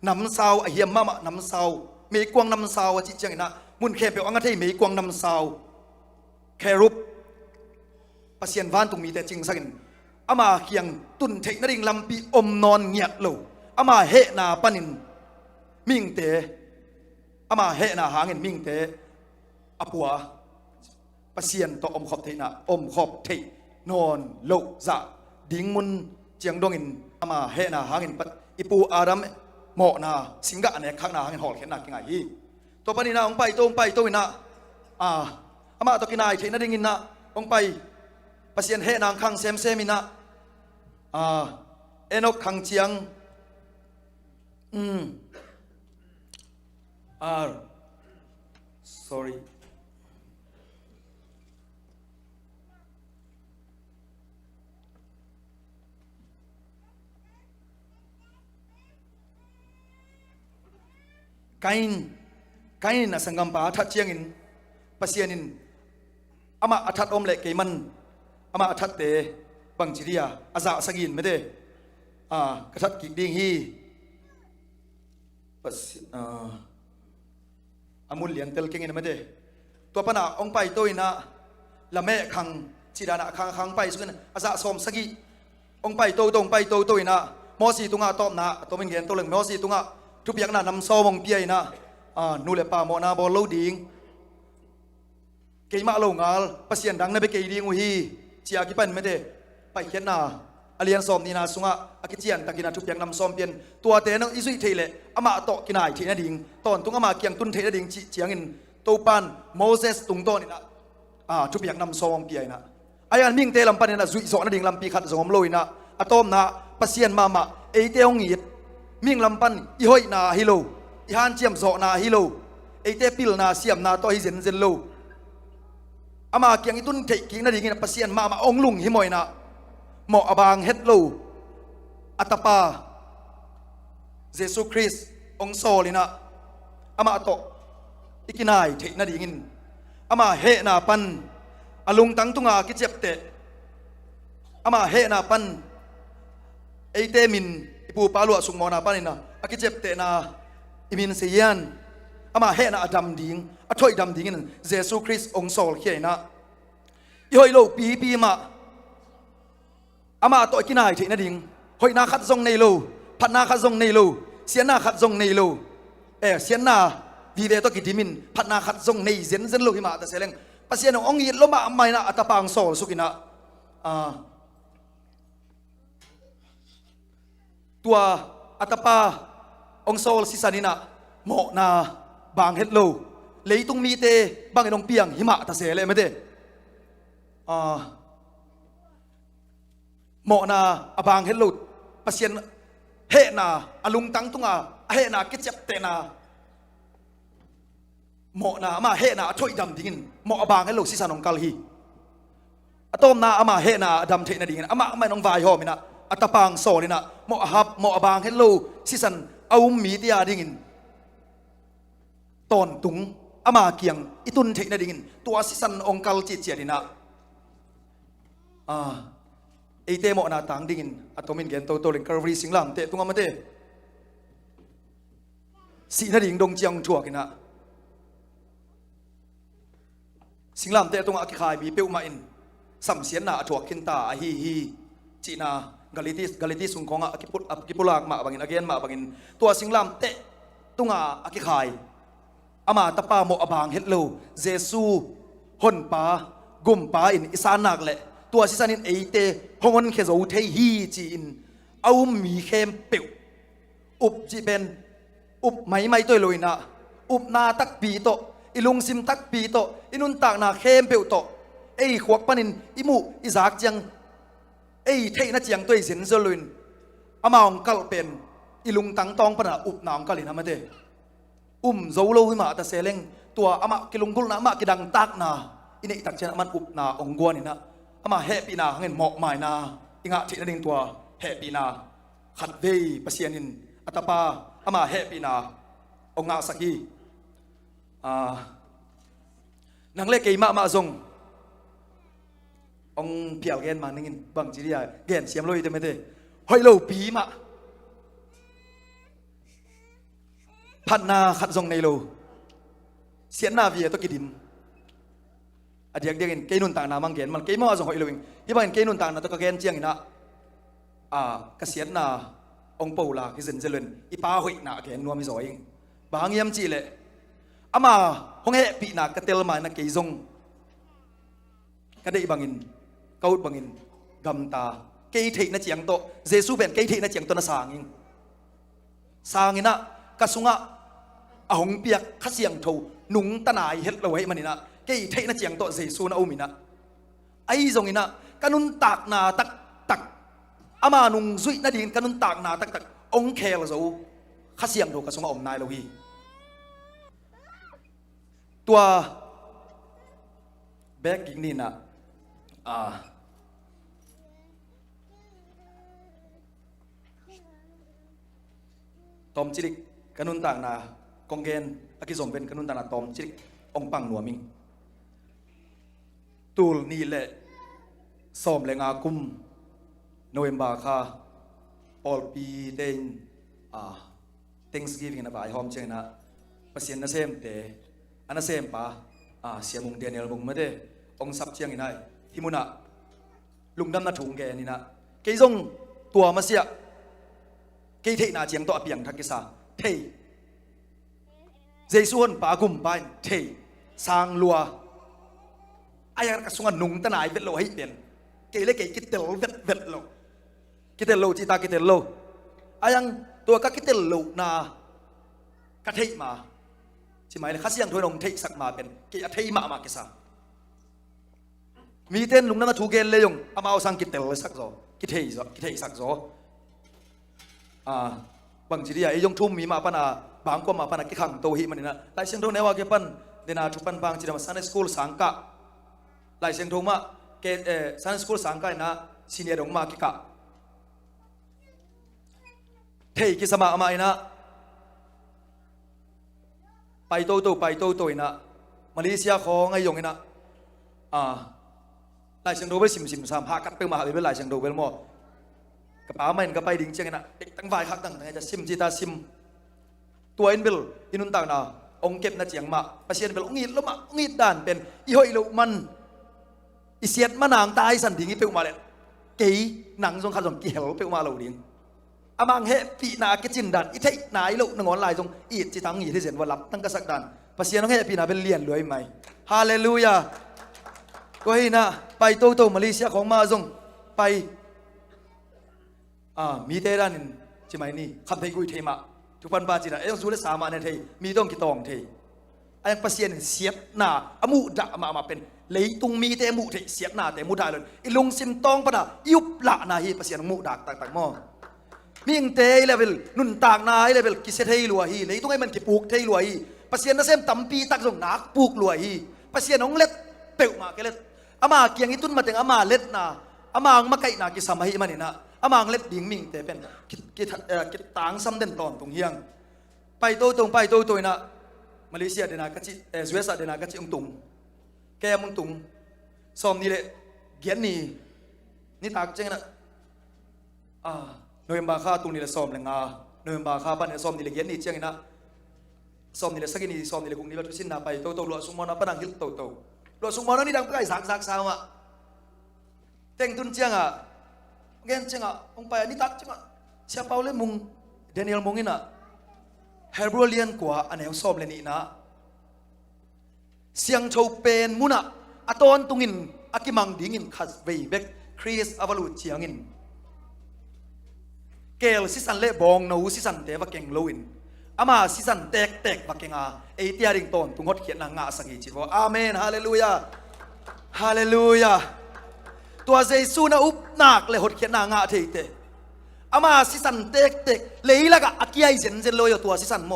Speaker 13: nam sao a hiam mama nam sao mei kwang nam sao achi changina mun khem pe anga thei mei kwang nam sao kherup pasian van tung mi te ching sakin ama khiang tun thei na ding lampi om non ngiat lo ama he na panin ming te ama he na hangin ming te apua pasien to om khop thei na om khop thei non lo za ding mun chiang dongin ama he na hangin pat ipu aram mo na singa ne khak na hangin hol khen na kingai hi to pani na ong pai to ina ama to kinai thei na ding in na ong pai pasien he nang khang sem ina enok khang chiang sorry kain na sangam pa that chiangin pasianin ama athat om le keiman ama athat te bangchiria aza sagin mede kathat ki ding hi pas amul lian tel kengin mede to pana ong pai toina lame khang chidana khang pai sukan aza som sagi ong pai to toina mosi tunga tom na tomin gen to leng mosi tungaทุบยักษ์น่ะนำโซ่มองเปียนะนูเลป่าโมนาบอลลูดิงเกี่ยมาลงงาลปัสยันดังในไปเกี่ยดิงอุฮีเชียกิปันไม่ได้ไปเขียนน่ะอเลียนซอมนี่นะสุงะอากิเจียนตะกินทุบยักษ์นำซอมเปียนตัวเตนอิสุยเทเลอามาโตกินายเทนดิงตอนตุงอามาเกียงตุนเทนดิงเจียงอินโตปันโมเสสตุงโตนี่นะทุบยักษ์นำซอมเปียนะอายันมิงเตลำปันนี่นะสุยโซนดิงลำปีขัดสมลอยนะอะตอมนะปัสยันมาเอเตองยีดมิงลำปันอีหอยนาฮิโลอีฮันเจียมโซนาฮิโลไอเตปิลนาเสียมนาโตฮิเซนเซนโลอามาเกียงอีตุนเทกิงนาดิงินปัสยันมาองลุงฮิมอยนะหมออบางเฮ็ดโลอัตปาเยซูคริสต์องโซลินะอามาโตอีกินายเทนาดิงินอามาเฮนาปันอลุงตังตุงากิเจ็บเตอามาเฮนาปันไอเตมินปูปาลัวสุงมอนาปานินะอากิเจ็บเตนะอิมินเซียนอามาเฮนะอดัมดิงอถอยดัมดิงนั่นเยซูคริสต์องค์โซลเขียนะอีหอยโลปีมาอามาตัวกินายเทนะดิงหอยนาขัดทรงในโลพัดนาขัดทรงในโลเสียนาขัดทรงในโลเสียนา vì về tôi kỹ đi mình phát na khát dòng này diễn dân lâu hi mà ta sẽ lên bác sĩ ông nghĩ lo mà mày na atapang sol sukina tua atapa ông sol si sanina mo na bang het lâu lấy tung mi te bang enong piang hi mà ta sẽ lên mà thế mo na abang het lâu bác sĩ hệ na alung tăng tung hệ na cái chép te na mo na ama he na thoi dam dingin mo abang hello si sanong kalhi atom na ama he na dam the na dingin ama mai nong vai ho mina atapang so ni na mo hap mo abang hello si san aum mi tia dingin ton tung ama kiang itun the na dingin tua si san ong kal chi chi ni na ate mo na tang dingin atomin gen to ling karvri singlam te tunga mate si na ding dong chiang chua kina sinh làm thế tung aki khai bị bêu main sắm xiên na chuộc kinh ta hi chị na galiti sung konga akipulak ma bangin again ma bangin tua sinh làm thế tung aki khai ama tapa mo abang hello Jesu hon pa gum pa in isanak le tua si sanin eite hongon khe zo the hi chi in aum mi khem bêu up chi ben up mai toi loina up na tak pi to ilung sim tak pi to inun tak na khem peu to ei khwak panin imu izak chiang ei thei na chiang toi zin zoluin amaung kal pen ilung tang tong pana up naung kalin amate zo lo hi ma ta seleng tua ama kilung bul na ama kidang tak na inei tak chen aman up na ongguan ina ama happy na hangen mok mai na inga thi na ding tua happy na khat vei pasianin atapa ama happy na onga saki nang le kei ma zong ông pial gen ma ningin bang chi dia gen siam loi te me te hoi lo pi ma phat na khat zong nei lo sian na vie to kidim adiak diak kei nun ta na mang gen man kei ma zong hoi loing hi bang kei nun ta na to ka gen chiang ina ka sian na ông pau la ki zen zelen ipa hoi na gen nuam zoi bang yam chi le ama hong he pi na katel ma na ke zong kadai bangin kaut bangin gam ta ke thei na chiang to Jesu ben ke thei na chiang to na sangina kasunga ahong piak khasiang tho nung tanai het lo he manina ke thei na chiang to Jesu na umina ai zong ina kanun tak na tak ama nung zui na din kanun tak na tak ong khel zo khasiang tho kasunga om nai lo hi tua back ni na tom chirik kanun tang na kongen akizom ben kanun tang na tom chirik ong pang nuaming tul ni le som le nga kum November kha all pi ten Thanksgiving na bai hom cheng na pasien na sem te ana sem pa siamung Daniel mung mate ong sap chiang inai himuna lungdam na thung ge ni na ke zong tua ma sia ke thei na chiang to apiang thakisa thei Jesu hon pa gum pa thei sang lua ayar ka sunga nung tanai vet lo hai pen ke le ke kitel vet lo kitel lo chi ta kitel lo ayang tua ka kitel lo na ka thei ma chỉ mày là khát siang thôi đồng thấy sắc mà bên kia thấy mà cái sao mi tên lúc nào thu gen lấy dùng amao sang kít tel sắc gió kít thấy sắc gió bằng chỉ đi ấy dùng thum mi mà pan bang ko mà pan cái khang tàu hi mà nè lại xem thôi nếu mà cái pan để na chụp pan bang chỉ là Sunday school sáng cả lại xem thôi mà cái Sunday school sáng cả na senior đồng mà cái cả thấy cái sao mà naไปโตนะมาเลเซียของไงยงนะหลายเสียงโดเบลสิมสามหากัดไปมาหาเป็นหลายเสียงโดเบลมั่วกระเป๋ามันก็ไปดิ่งเชียงนะตั้งวายคักตั้งจะซิมจีตาซิมตัวอินเบลอินุนต่างนะองเก็บนะเจียงมาประเชียนเบลองอีดแล้วมาองอีดด่านเป็นอีหอยลูมันอีเสียดมานางตายสันดิ่งอีเปลมาเลยกี่หนังทรงขัดทรงกี่เหวเปลมาเหล่าดิ่ง amang he pi na ke chin dan i thei na i lo na ngon lai jong i chi tang ngi the zen walap tang ka sak dan pasien he pi na ben lian loi mai hallelujah ko hi na pai to Malaysia ของมาจงไปมีเตดันจิไหมนี่คำไทยกุยเทมาทุกปันบาจินะยังสู้ได้สามาในไทยมีต้องกี่ตองไทยไอ้ยังpasienเสียบหน้าอมูดะมาเป็นเลยตุงมีเตมูเทเสียบหน้าแต่มูได้เลยอีลงซิมตองปะนะยุบละนาฮีpasienมูดักต่างๆมอมีงเตยเลเวลนุนต่างนาเลเวลกิเซเทยลัวฮีเลยตุงให้มันกิปูกเทยลัวฮีpasienน่ะเซมตั้มปีตักส่งนักปูกลัวฮีpasienน้องเล็ดเตะมาเกล็ดอามาเกียงอีตุนมาถึงอามาเล็ดนาอามามาไก่นากิสามาฮีมันนี่นะอามาเล็ดดิ่งมิงแต่เป็นกิต่างซ้ำเด่นตอนตรงเฮียงไปโตตรงไปโตตัวนะมาเลเซียเดนากะจิสวีเดนเดนากะจิองตุงแกมึงตุงซ้อมนี่แหละเกียนนี่ตากเจงนะโนเวมบาคาตุงนี่แหละซ้อมเลยงาโนเวมบาคาปันเนี่ยซ้อมนี่แหละเกียนนี่เจงนะซ้อมนี่แหละสักนี่ซ้อมนี่แหละกุ้งนี่ว่าทุกสิ่งน่าไปโตหลวงสุมอนะปนังฮิลโตหลวงสุมอนะนี่ดังใกล้สักสาวอ่ะเต็งตุนเจียงอ่ะเงี้ยเจียงอ่ะองไปนี่ตักเจียงอ่ะเชียเปาเลยมุงเดนิเอลมุงนี่นะเฮบรเลียนกว่าอันเหวซ้อมเลยนี่นะเสียงโชว์เป็นมุนะอตอนตุงินอากิมังดิ่งินขัดเวเบกคริสอวลูเจียงินเกลสิสันเล่บองนูสิสันเตวะเก่งโลวินอามาสิสันแตกบักเก่งเอเตียริงตอนตุงหดเขียนนางาสังกีจิตว่าอาเมนฮาเลลูยาฮาเลลูยาตัวเยซูนะอุบนักเลยหดเขียนนางาเทเตอามาสิสันเตกเลยละกะอากิไอเซนเซนโลยตัวสิสันโม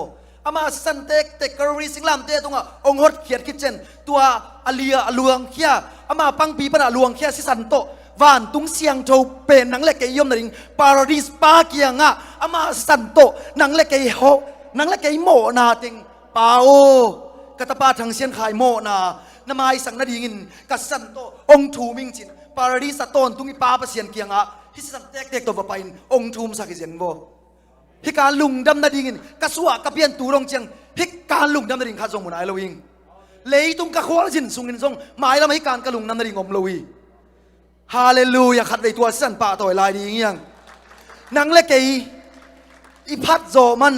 Speaker 13: อามาสิสันเตกกรณีสิงลามเตตรงองหดเขียนคิดเจนตัวอเลียลวงเขียอามาปังปีปะลวงเขียสิสันโตวานตุงเสียงโจเป็นนังเล็กเกยยมนั่นเองปาราดิสปาเกียงะอามาสันโตนังเล็กเกยโฮนังเล็กเกยโมนาติงปาโอกตปาทางเสียนขายโมนานามาสังนาดีงินกัสันโตองทูมิงจินปาราดิสตอนตุงอีปาปะเสียนเกียงะฮิสันเตกตัวไปองทูมสักเสียนโบฮิการลุงดำนาดีงินกัสวะกับเปียนตูรงเจียงฮิการลุงดำนาดีงข้าทรงมุนไอโลวิงเลยตุงกะขวาจินสุงินทรงหมายละไม่การกะลุงดำนาดีงอมโลวีฮาเลลูยาขัดในตัวสันป่าต่อยลายดีเงี้ยงนังเล็กอีพัดโจมัน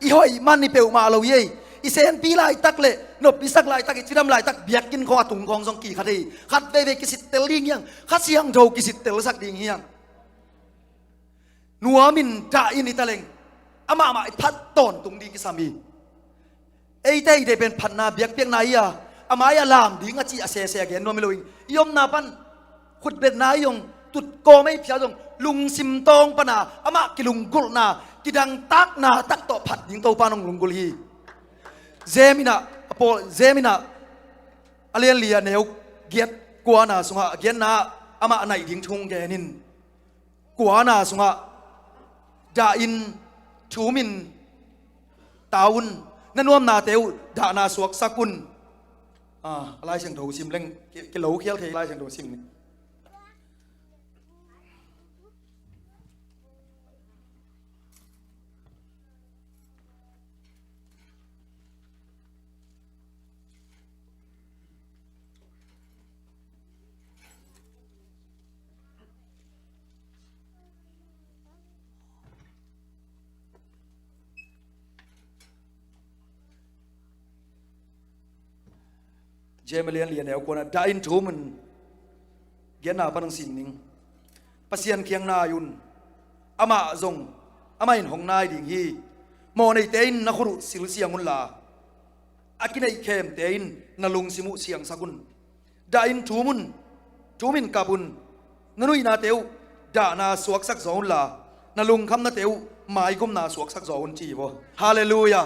Speaker 13: อีห้อยมันนี่เปียวมาเราเย่อีเซนปีลายตักเละนบปีสักลายตักอีจิดำลายตักเบียกกินของตุงของสองกี่ขัดดีขัดเวกิสิตเตลลิงเงี้ยงขัดเสียงโจกิสิตเตลสักดีเงี้ยงนัวมินจ่าอินิตะเลงอามาอีพัดตอนตุงดีกิสามีเอ้ยแต่อีเป็นพันนาเบียกเปียงนายอามาอย่าลามดีงจีอาเซเกนโนมิโลวิงยมนาปันขุดเบ็ดนายยงตุดโกไม่เพียจงลุงซิมตองปนาอามากิลุงกุลนากิดังตักนาตักโตผัดยิงโตปานงลุงกุลีเจมินาอโปเจมินาอเลียนเลียเนวเกียรกัวนาสุงะเกียรนาอามาไหนยิงทุงแกนินกัวนาสุงะดาอินชูมินตาวุนนั่นวมนาเตวดานาสวกสกุลอะไรเสียงโถซิมเล่งกิโลเคี้ยวเทอะไรเสียงโถซิมนี่เจมาเลียนเลียนแนวกวนได้อินทูมันเกียนนาปังสิ่งหนึ่งปัสยันเคียงนายุนอามาจงอามาอินหงนายดิ่งฮีโมในเตอินนักรุสิลเสียงุนลาอากินไอเข้มเตอินนลุงสิมุเสียงสักุนได้อินทูมินกับบุนนนุยนาเตวดานาสวกสักโซนลานลุงคำนาเตวหมายกุมนาสวกสักโซนจีบฮาเลลูยา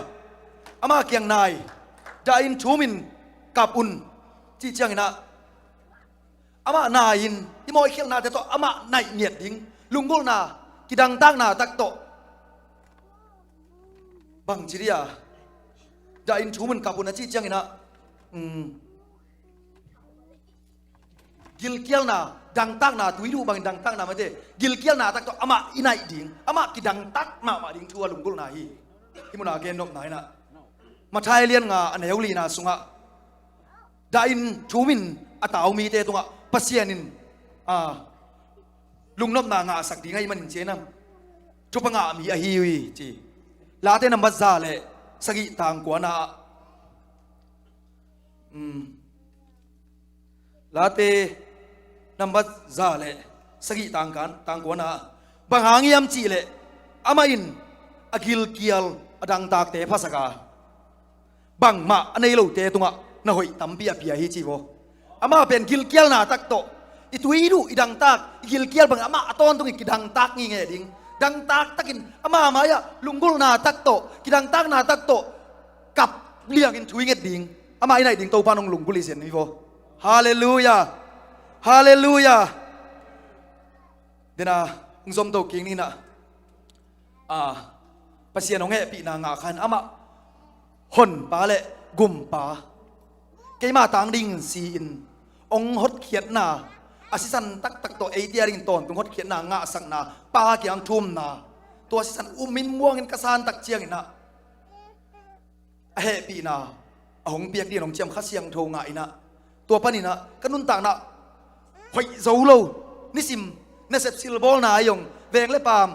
Speaker 13: อามาเคียงนายได้อินทูมินกับอุนจีเจียงนะอามานายินที่มอยเคียงนาแต่ต่ออามาในเนียดดิ้งลุงกุลนากิดังตั้งนาตักโตบังจิริยาดาอินชูมันกับอุนจีเจียงนะกิลเกียลนาดังตั้งนาตุยดูบางดังตั้งนาไม่ได้กิลเกียลนาตักโตอามาอินัยดิ้งอามากิดังตักมาดิ้งชัวลุงกุลนาฮีที่มันอาเกนนกไหนนะมาไทยเลียนงาอันเฮวลีนาสุงะดาอินชูมินอาตาวมีเตตรงปัสเซียนินลุงนบนางาสักดีไงมันเจนัม ชุปงะมีอหิวิจีลาเตนัมบัซาเลสกิต่างกว่านะลาเตนัมบัซาเลสกิต่างกันต่างกว่านะบางหางยามจีเลอามาอินอากิลเกียลอดังตากเตภาษกาบางมาอันนี้เราเตตุงะนะหอยตั้มเปียเปียฮิจิโวอามาเป็นกิลเกียลนาตักโตอิตุยดูอิดังตากกิลเกียลบางอามาตอนตรงกิดังตากงี้ไงดิงดังตากตักินอามามาyaลุงกุลนาตักโตกิดังตากนาตักโตกับเลี้ยงกินถุยเงดิงอามาไอไหนดิงโตปานองลุงกุลิเซนนี่โวฮาเลลูยาฮาเลลูยาเดน่าอุซอมโตกิงนี่นะภาษาน้องเอ๋ปีนางาคันอามาหนปาเลกุมปาเกยมาต่างดิ่งซีอินองหดเขียนนาอาศิสันตักตัวไอเดียริงตอนตรงหดเขียนนางาสักนาปาเกียงทุ่มนาตัวอาศิสันอุมินม่วงกันกระซานตักเจียงอินะเฮปีนาหงเปียกดีน้องเจียมข้าเสียงโทงายนะตัวปานี่นะกันนุนต่างนะหอยโซโลนิสิมเนเซปซิลบอลนายงเวงเล็บปาม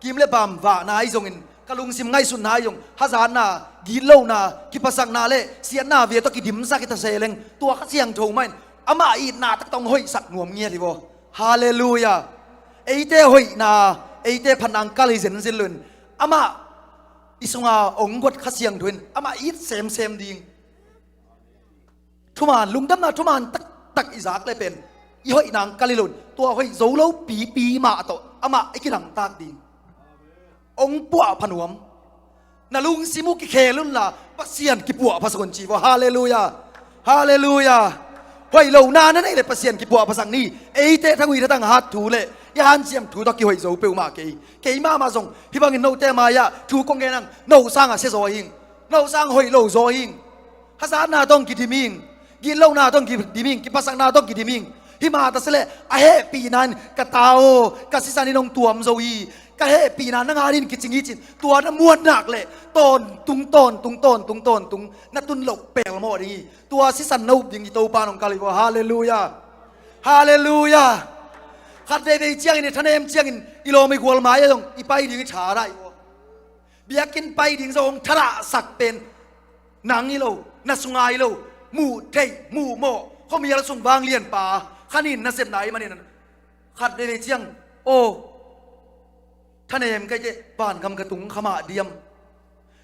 Speaker 13: กิมเล็บปามว่านายจงอินกะลุงซิมไงสุนนายงฮาซานนากีโลนากิปัสังนาเลเสียนาเวียตกิดิมสักกิตาเซเลงตัวข้าเสียงโทงไม่อามาอีนาตักต้องหอยสักหน่วมเงียดิโวฮาเลลูยาเอเตหอยนาเอเตพันังกาลิเซนซิลุนอามาอิสงาองกดข้าเสียงทวนอามาอีเซมดิงทุมานลุงดำนาทุมานตักอิซักเลยเป็นอีหอยนางกาลิลุนตัวหอยโซโลปีมาโตอามาไอกิดังตากดิงองปัวผนวมนาลุงซิมุกิเคลุนละปักเซียนกิปัวภาษาคนจีว่าฮาเลลูยาฮาเลลูยาหอยเหล่านานั่นเองเลยปักเซียนกิปัวภาษานี้เอเตทั้งวีทั้งฮัดถูเลยยานเสียมถูตะกี้หอยโซเปิวมาเกยมาส่งพี่บังอินโนเตมายะถูกงเกนังโนสร้างอะเซโซหิงโนสร้างหอยเหล่าโซหิงภาษาหน้าต้องกิดิมิงกินเหล่าหน้าต้องกิดิมิงกิภาษาหน้าต้องกิดิมิงที่มาตัดเสลอะเฮปีนั้นกะตาโอกะสิสานินงตัวมโซอีกะเฮปีนั้นนังอาดินกิจิงิจินตัวน้ำมวนหนักเลยต้นตุงนัตุนหลกเปลหมดอย่างนี้ตัวสิสันนูบอย่างนี้ตัวปานของกาลิวฮาเลลูยาฮาเลลูยาขัดเวเจียงนี่ท่านเอ็มเจียงอีโลไม่ควรหมายยังอีไปดิ่งฉาได้เบียกินไปดิ่งทรงทระสักเป็นหนังอีโลนัสงายโลหมู่เทหมู่โมเขามีอะไรส่งบางเลียนป่าขันินนัสเซมไหนมาเนี่ยขัดเวเจียงโอท่านเอ็มก็จะบ้านกำกระตุงขมาเดียม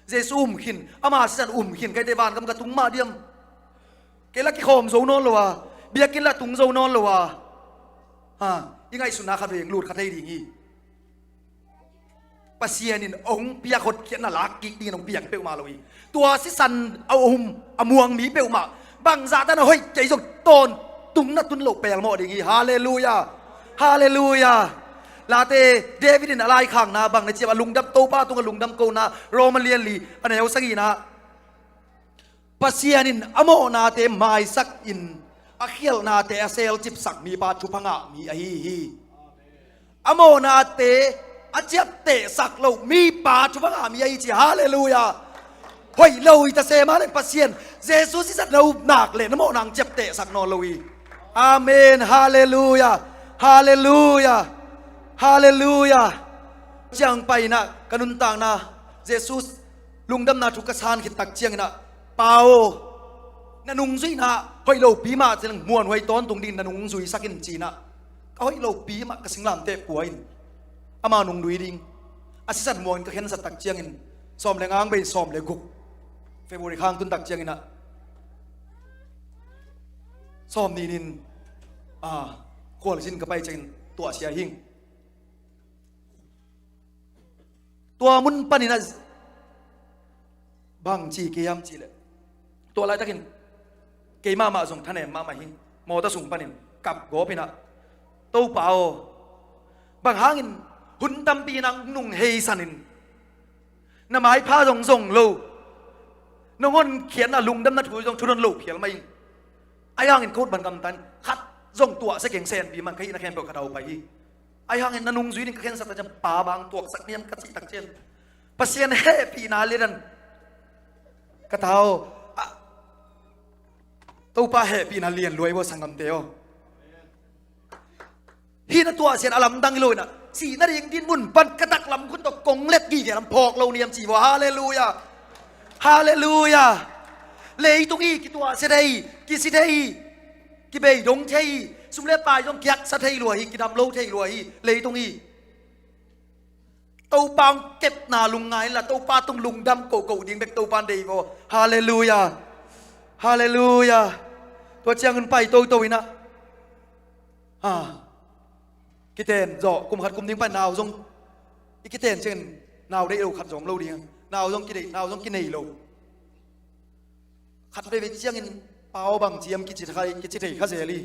Speaker 13: เจสูขินอามาสิสันขินก็จะบ้านกำกระตุงมาเดียมเกลักกิโคมโซนอนหรอวะเบียกินละตุงโซนอนหรอวะยังไงสุนัขขัดเองลูดขัดให้ดีงี้ปัสเซียนินองเปียขดเขียนน่ารักกิ๊กดีน้องเปียกเปลมาเลยตัวสิสันเอาอมวงมีเปลมาบังซาตันเฮ้ยใจส่งต้นตุงนัดตุนโลกเปลหมดอย่างงี้ฮาเลลูยาฮาเลลูยาลาเตเดวิดินอะไรขังนะบางในเจียบลุงดับโตป้าตุงลุงดับโกนะโรมาเลียนลีอันไหนเอาสักอีนะปัสเซียนินอโมนาเตไมสักอินอาเขียลนาเตเซลจิบสักมีปาชุพังะมีอฮีอโมนาเตอาเจียบเตสักโลมีปาชุพังะมีอฮีจีฮาเลลูยาหอยโลอิตาเซมาเลปัสเซียนเจสุสิสัตเราหนักเลยนโมนางเจ็บเตะสักนอนโลวีอาเมนฮาเลลูยาฮาเลลูยาฮาเลลูยาเจียงไปนะกันุนต่างนะเยซูสลุงดำนาทุกสานขิดตักเจียงนะเปล่านันุงซุยนะหอยโลปีมาจะมวนหอยต้นตรงดินนันุงซุยสักินจีนะหอยโลปีมากระสิงลามเตะป่วยอามานุงดุยดิงอาศิสันมวนก็เห็นสัตตักเจียงอินซ้อมแรงอ้างไปซ้อมเลยกุกเฟบริข้างตุนตักเจียงอินนะซ้อมนี่นินขวดสินก็ไปเจนตัวเสียหิงตัวมุนปนินะบางจีเกียมจีเลยตัวอะไรตะกินเกยมาส่งท่านเอ็มมาหิงโมตะส่งปนินกับโกพินะโตเปล่าบางหางินหุ่นตำปีนังนุ่งเฮสันินน้ำไม้ผ้าส่งโลน้องคนเขียนลุงดำนัดถุยส่งชุนนโลเขียนมาอิงไอ้ห่างเงินโคตรบันกำตันคัดส่งตัวเสก่งเซนปีมันใครนักแข่งเปิดกระดาไปไอ้ห่างเงินนันุงซุยนี่ก็แข่งสัตว์จะป่าบางตัวสักเนียมกระสีตักเจนปัสเซียนเฮปีนาเลียนกระเทาตู้ป้าเฮปีนาเลียนรวยว่าสังกำเตียวฮิ na tua sian alam dang lo na si na ring din mun pan katak lam kun to kong let gi ge lam phok lo niam chi wa hallelujah hallelujah lei tung i ki tua se dei ki si dei ki bei dong thei sum le pai dong kyak sa thei lo hi ki dam lo thei lo hi lei tung i tàu bang kẹp nà lùng ngài là tàu pa tung lùng đâm cổ cổ điên bek tàu pan đầy vô hallelujah hallelujah tôi chiang ngân bay tôi na cái tên rõ cùng khát cùng tiếng bay nào giống cái tên trên nào đây đâu khát giống lâu đi nào giống cái này nào giống cái này lâu khát về với chiang ngân bao bằng chiam cái chỉ thấy khát dễ đi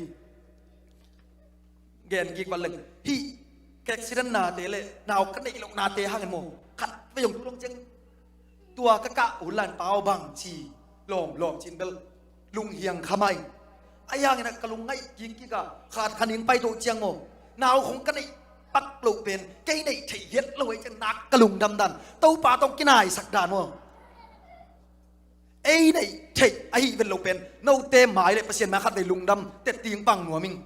Speaker 13: ghen cái quan lực hi cái accident nào thế lệ nào cái này lộc nào thế hàng ngàn mồ khát về dùng lông chân tua các cạ ủn làn bao bằng chỉ lom chín bel lung hiang khamai ai yang na kalung ngai king ki ka khat khanin pai to chiang mo nào không cái này bắt lộ bên cái này thể hiện lối chân nát kalung đâm đàn tàu pa tông cái này sặc đàn mo ai này thể ai bên lộ bên nâu tê mái lại pasien ma khát về lung đâm tết tiếng bằng nua mình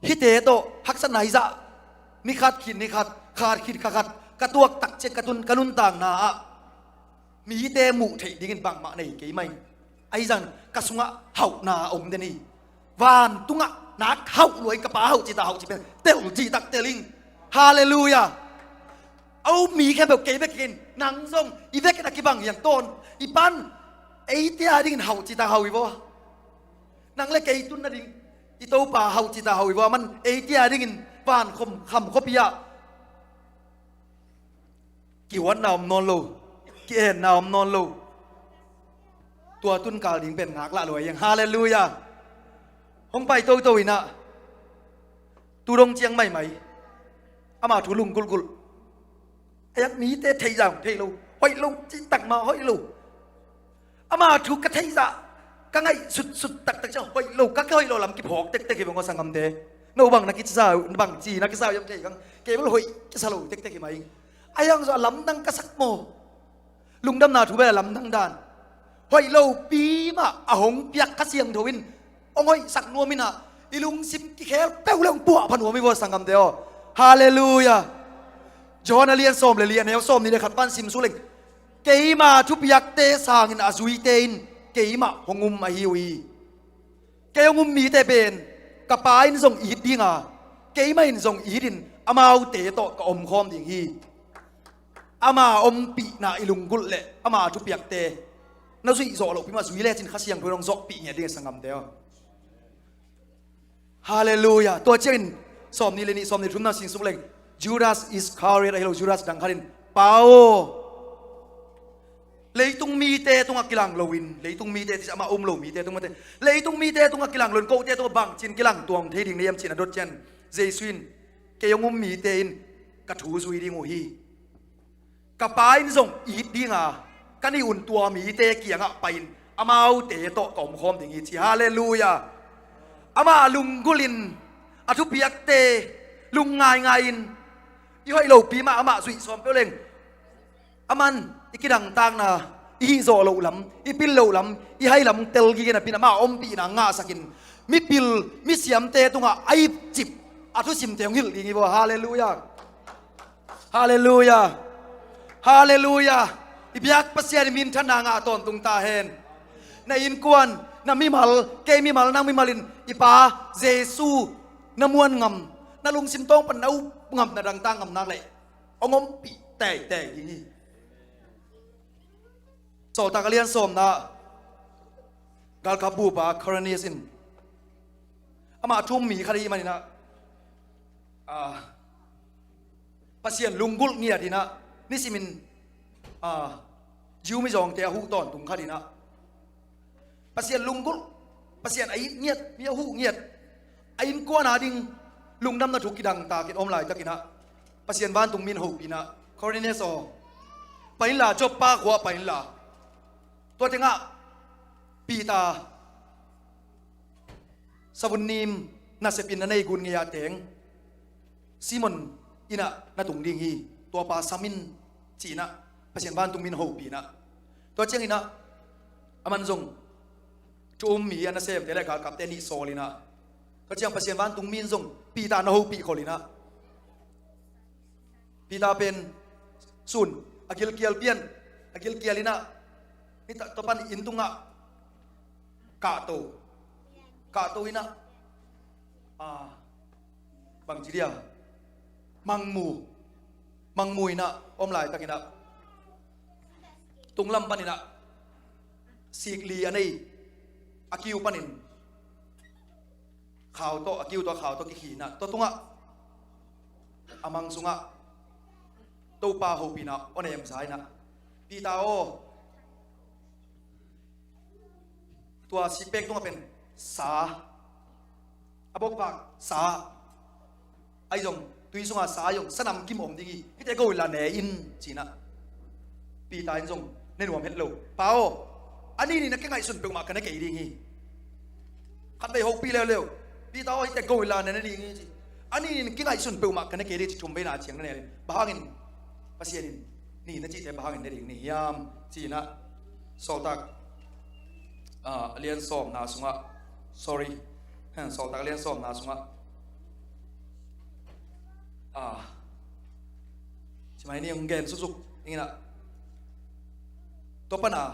Speaker 13: hít thế to hắc sân này dạ ni khát khít ni khát cái tuộc tắc trên cái tuần tàng na mỹ tê mụ thể đi nghìn bằng mạng này cái mày ai rằng cái sung á hậu na ông đây này van tung á nát hậu lối cái bá hậu chỉ ta hậu chỉ bên tiểu chỉ tắc tê linh hallelujah âu mỹ cái biểu kế về cái nắng rong y về cái bằngอย่างtôn y ban ấy tia đi nghìn hậu chỉ ta hậu y vô nắng lấy cái tuần na đi y tàu bà hậu chỉ ta hậu y vô man ấy tia đi nghìn van khom khop yaกี่วันนาวมนอนโลกี่เห็นนาวมนอนโลตัวตุนกาลดิ่งเป็นงักละรวยอย่างฮาเลลูยาห้องไปโตอินะตูดงเจียงไม่ไหมอามาถูลุงกุลไอ้ยักษ์นี้เตะไทยจังไทยโลห้อยโลจีตักมาห้อยโลอามาถูกกระไทยจะก็ไงสุดตักเจ้าห้อยโลก็ห้อยโลลำกิบหอกเต็กกี่เป็นคนสังคมเดโนบังนักกิจสาวบังจีนักกิจสาวยังไงกันเกี่ยวกับห้อยกิจสาวเต็กกี่มาเองไอ้ยังจะล้ำดังกระสักโมลุงดำนาถูไปล้ำดังด่านหอยเราปีมาอาหงเปียกกระเสียงทวินองหอยสักนัวมินะอีลุงซิมกิเคลเป้าเรื่องปัวพันหัวไม่พอสังคำเดียวฮาเลลูยาจอห์นเลียนส้มเลยเลียนแนวส้มนี่เลยขัดปั้นซิมสุเล็งเกยมาทุบยักเตสางอินอาซุยเตนเกยมาหงุมอาฮิวีเกยงุมมีเตเป็นกระปายนี่ส่งอีดดิ้งอ่ะเกยไม่ส่งอีดินอามาเอาเตะโตกับอมคอมดิ่งฮีอามาอมปีน่ะอิลุงกุลเละอามาทุบยักเตน่าสุยโซโลพิมาสุยเล่จินขัดเสียงเพื่อนงซอกปีเนี่ยเดียสังคำเดียวฮาเลลูยาตัวเจริญสอมนี่เลยนี่สอมนี่ทุ่มน้ำสิงสุบเล็งจูดาสอิสคาริเอตไอ้เราจูดาสดังคารินเปาเลยตุงมีเตตุงอักกิลังโลวินเลยตุงมีเตที่จะมาอมโลมีเตตุงมาเตเลยตุงมีเตตุงอักกิลังโลนโกเตตัวบังจินกิลังตัวงเทดิ่งเนียมจินอดเจนเจสุนเกยงุมมีเตนกระถูสุยดิ่งโอฮีกระปายนี่ส่งอีดดิ่งอ่ะกันนี่อุ่นตัวมีเตเกียงอ่ะไปอามาเอาเตโตกอมคอมดิ่งอีจีฮาเลลูยาอามาลุงกุลินอาทุพิยักเตลุงง่ายอินยี่ห้อโลปีมาอามาสุยสอมเปล่งอามันอีกิดังต่างนะอีโซโลลำอีปิลโลลำอีให้ลำเตลกีกันปีนามาอมปีนางงาสักินมิปิลมิเสียมเตตุงอ่ะไอจิบอาทุสิมเตงหิลดีงี้บ่ฮาเลลูยาฮาเลลูยาฮาเลลูยาอีบิยักปัสยานิมินทนางาตอนตุงตาเฮนในอินกวนนามิมัลเกมิมัลนางมิมัลินอีปาเจซูนมวนงำนาลุงซิมตองปนเอางำนาดังตางงำนักเลยองมปีแต่อย่างนี้โซตากเลียนสมนะกาลคาบูปาคาร์เนซินอามาทุ่มมีคดีมันนะปัสยานลุงกุลเงียดีนะนี่สิมินจิวไม่จองเตะหูตอนตุงคดีนะปัสยานลุงกุลปัสยานไอ้เงียดมีหูเงียดไอ้อินกัวนาดิงลุงดำนาถูกกิดังตากินอมลายตะกินะปัสยานบ้านตุงมินหูปีนะคอร์เนสโอไปล่าจบป้าขวาไปล่าตัวเจ้าปีตาสวุนนิมนาเซปินนันในกุนเงียเตงซิมอนอินะนาตุงดิงฮีตัวปาซามินจีนะปัสยานบ้านตุงมินหูปีนะตัวเจ้าอินะอามันจงจูมมีอันนั้นเซฟแต่ละกับเตนิโซลินะ ก็เจียงประเสียนบ้านตุงมินส่งปีตาโนปีขอลินะปีตาเป็นศูนย์อากิลเกียลเปียนอากิลเกียลินะนี่ตัวปันอินตุงะกาโตอินะบางจีเดียมังมูอินะอมลายตักินะตุงลำปันินะสิกลีอันนี้อากิวปันินข่าวโตอากิวตัวข่าวตัวกิขีนะตัวตุงะอามังสุงะตัวปาหูปีนะโอเนมสายนะปีตาโอตัวสิเป็กต้องเป็นสาอบกปากสาไอจงตุยสุงะสายงสนามกิมอมดิกีที่แต่ก็เวลาเนอินจีนะปีตาอินจงในหน่วมเห็ดโลเปล่าอันนี้นี่นักแข่งสุนเป็นมากันในเกย์ดีงี้ขัดไป6 ปีเร็วปีตาที่แต่ก็เวลาเนดีงี้จีอันนี้นี่นักแข่งสุนเป็นมากันในเกย์ดีชมไปหน้าเชียงนั่นเองบ้างินภาษาดินนี่นั่นจีแต่บ้างินเด็กนี่ยามจีนะสอตักเรียนสอบนาสุงะ sorry สอบตักเรียนสอบนาสุงะใช่ไหมนี่ยังเกณฑ์สุกๆนี่นะตัวปัญหา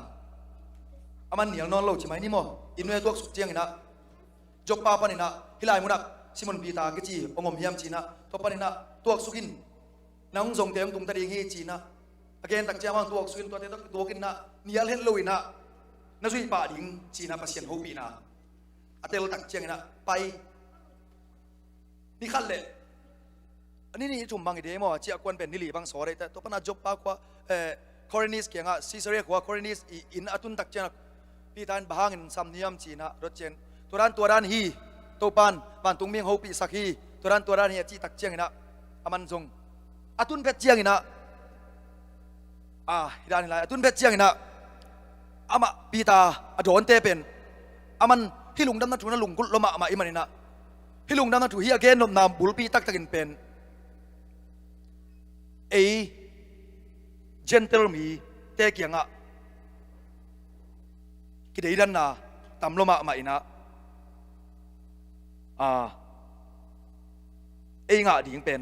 Speaker 13: อามันเหนียวนอนโลใช่ไหมนี่มั้งอินเวตัวสุกเจียงนะจบป้าปันนี่นะฮิลายมุนักซิมอนปีตากจีองมเฮียมจีนะตัวปันนี่นะตัวสุกินนังส่งเตียงตุงตะดีงี้จีนะอเกนตักเจ้ามันตัวสุกินตัวเตียงตัวกินนะเนียลเห็นลุยนะนั่นสุยป่าดิ่งจีนะปัสเซียนหูปีนะอเตลตักเจียงนะไปนี่ขั้นเลยอันนี้จุ่มบางอีเดียมั้งเจ้าควรเป็นนิลีบางสอได้แต่ตัวปัญหาจบป้ากว่าคอรินิสเกี่ยงอ่ะซีเซเรียกว่าคอรินิสอินอัตุนตักเจนปีตานบางอินซัมนิยมจีนะรถเจนตัวด้านฮีตัวปานตุงเมียงหูปีสักฮีตัวด้านฮีจีตักเจียงนะอามันจงอัตุนเพชรเจียงนะฮิดานิลายอัตุนเพชรเจียงนะอามาปีตาอโดนเตเป็นอามันที่ลุงดำนัดถูนั่นลุงกุลมาอามาอิมันนี่นะที่ลุงดำนัดถูฮีอเกนนมนามบุลปีตักตะกินเป็นgentle มีเตะเกียงอ่ะคิดได้ดันนะตำลมาไม่นะงะดิ่งเป็น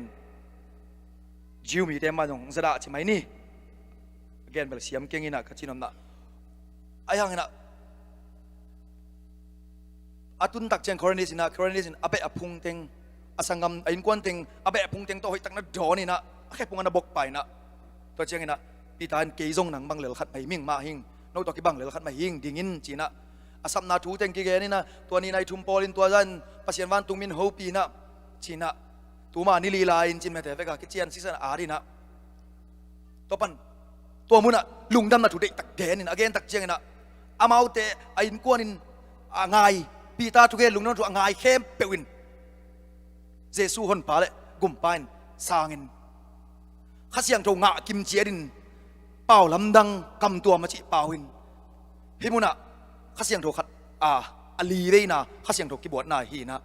Speaker 13: จิวมีเต็มมาตรงสระใช่ไหมนี่แกนเบลเซียมเก่งอินะขจินอมนะไอ้ยังนะอาตุนตักเจนคอร์นิสินะคอร์นิสินอาเบะพุงเต็งอาสังกมไอ้กวนเต็งอาเบะพุงเต็งตัวหอยตักนัดดอนี่นะแค่พุงอันบกไปนะตัวเชียงนะปีตานเกยซงหนังบังเหลือขัดไม่มิ่งมาหิงนกตัวกี่บังเหลือขัดไม่หิงดิ่งินจีนะอาสัมนาทูเต็งกี่แกนี่นะตัวนี้ในทุ่มโพลินตัวจันปัสเซียนวันตุงมินโฮปีนะจีนะตัวมานิลีลายจินเมเทเฟกาคิเชียนซีซันอารีนะตัวปันตัวมุนะลุงดำนะถูเด็กตักแกนินอเกนตักเชียงนะอามาเอาเตไอ้กวนินง่ายปีตาทุกเกลุงนั้นถูง่ายเข้มเปวินเจสูฮอนปาเลกุมปานสางินข้าเสียงโจงะกิมเจียดินเป่าลำดังกำตัวมาจิเป่าหินพี่มุนะข้าเสียงโจขัดอลีเลยนะข้าเสียงโจกิบวดนายฮีนะ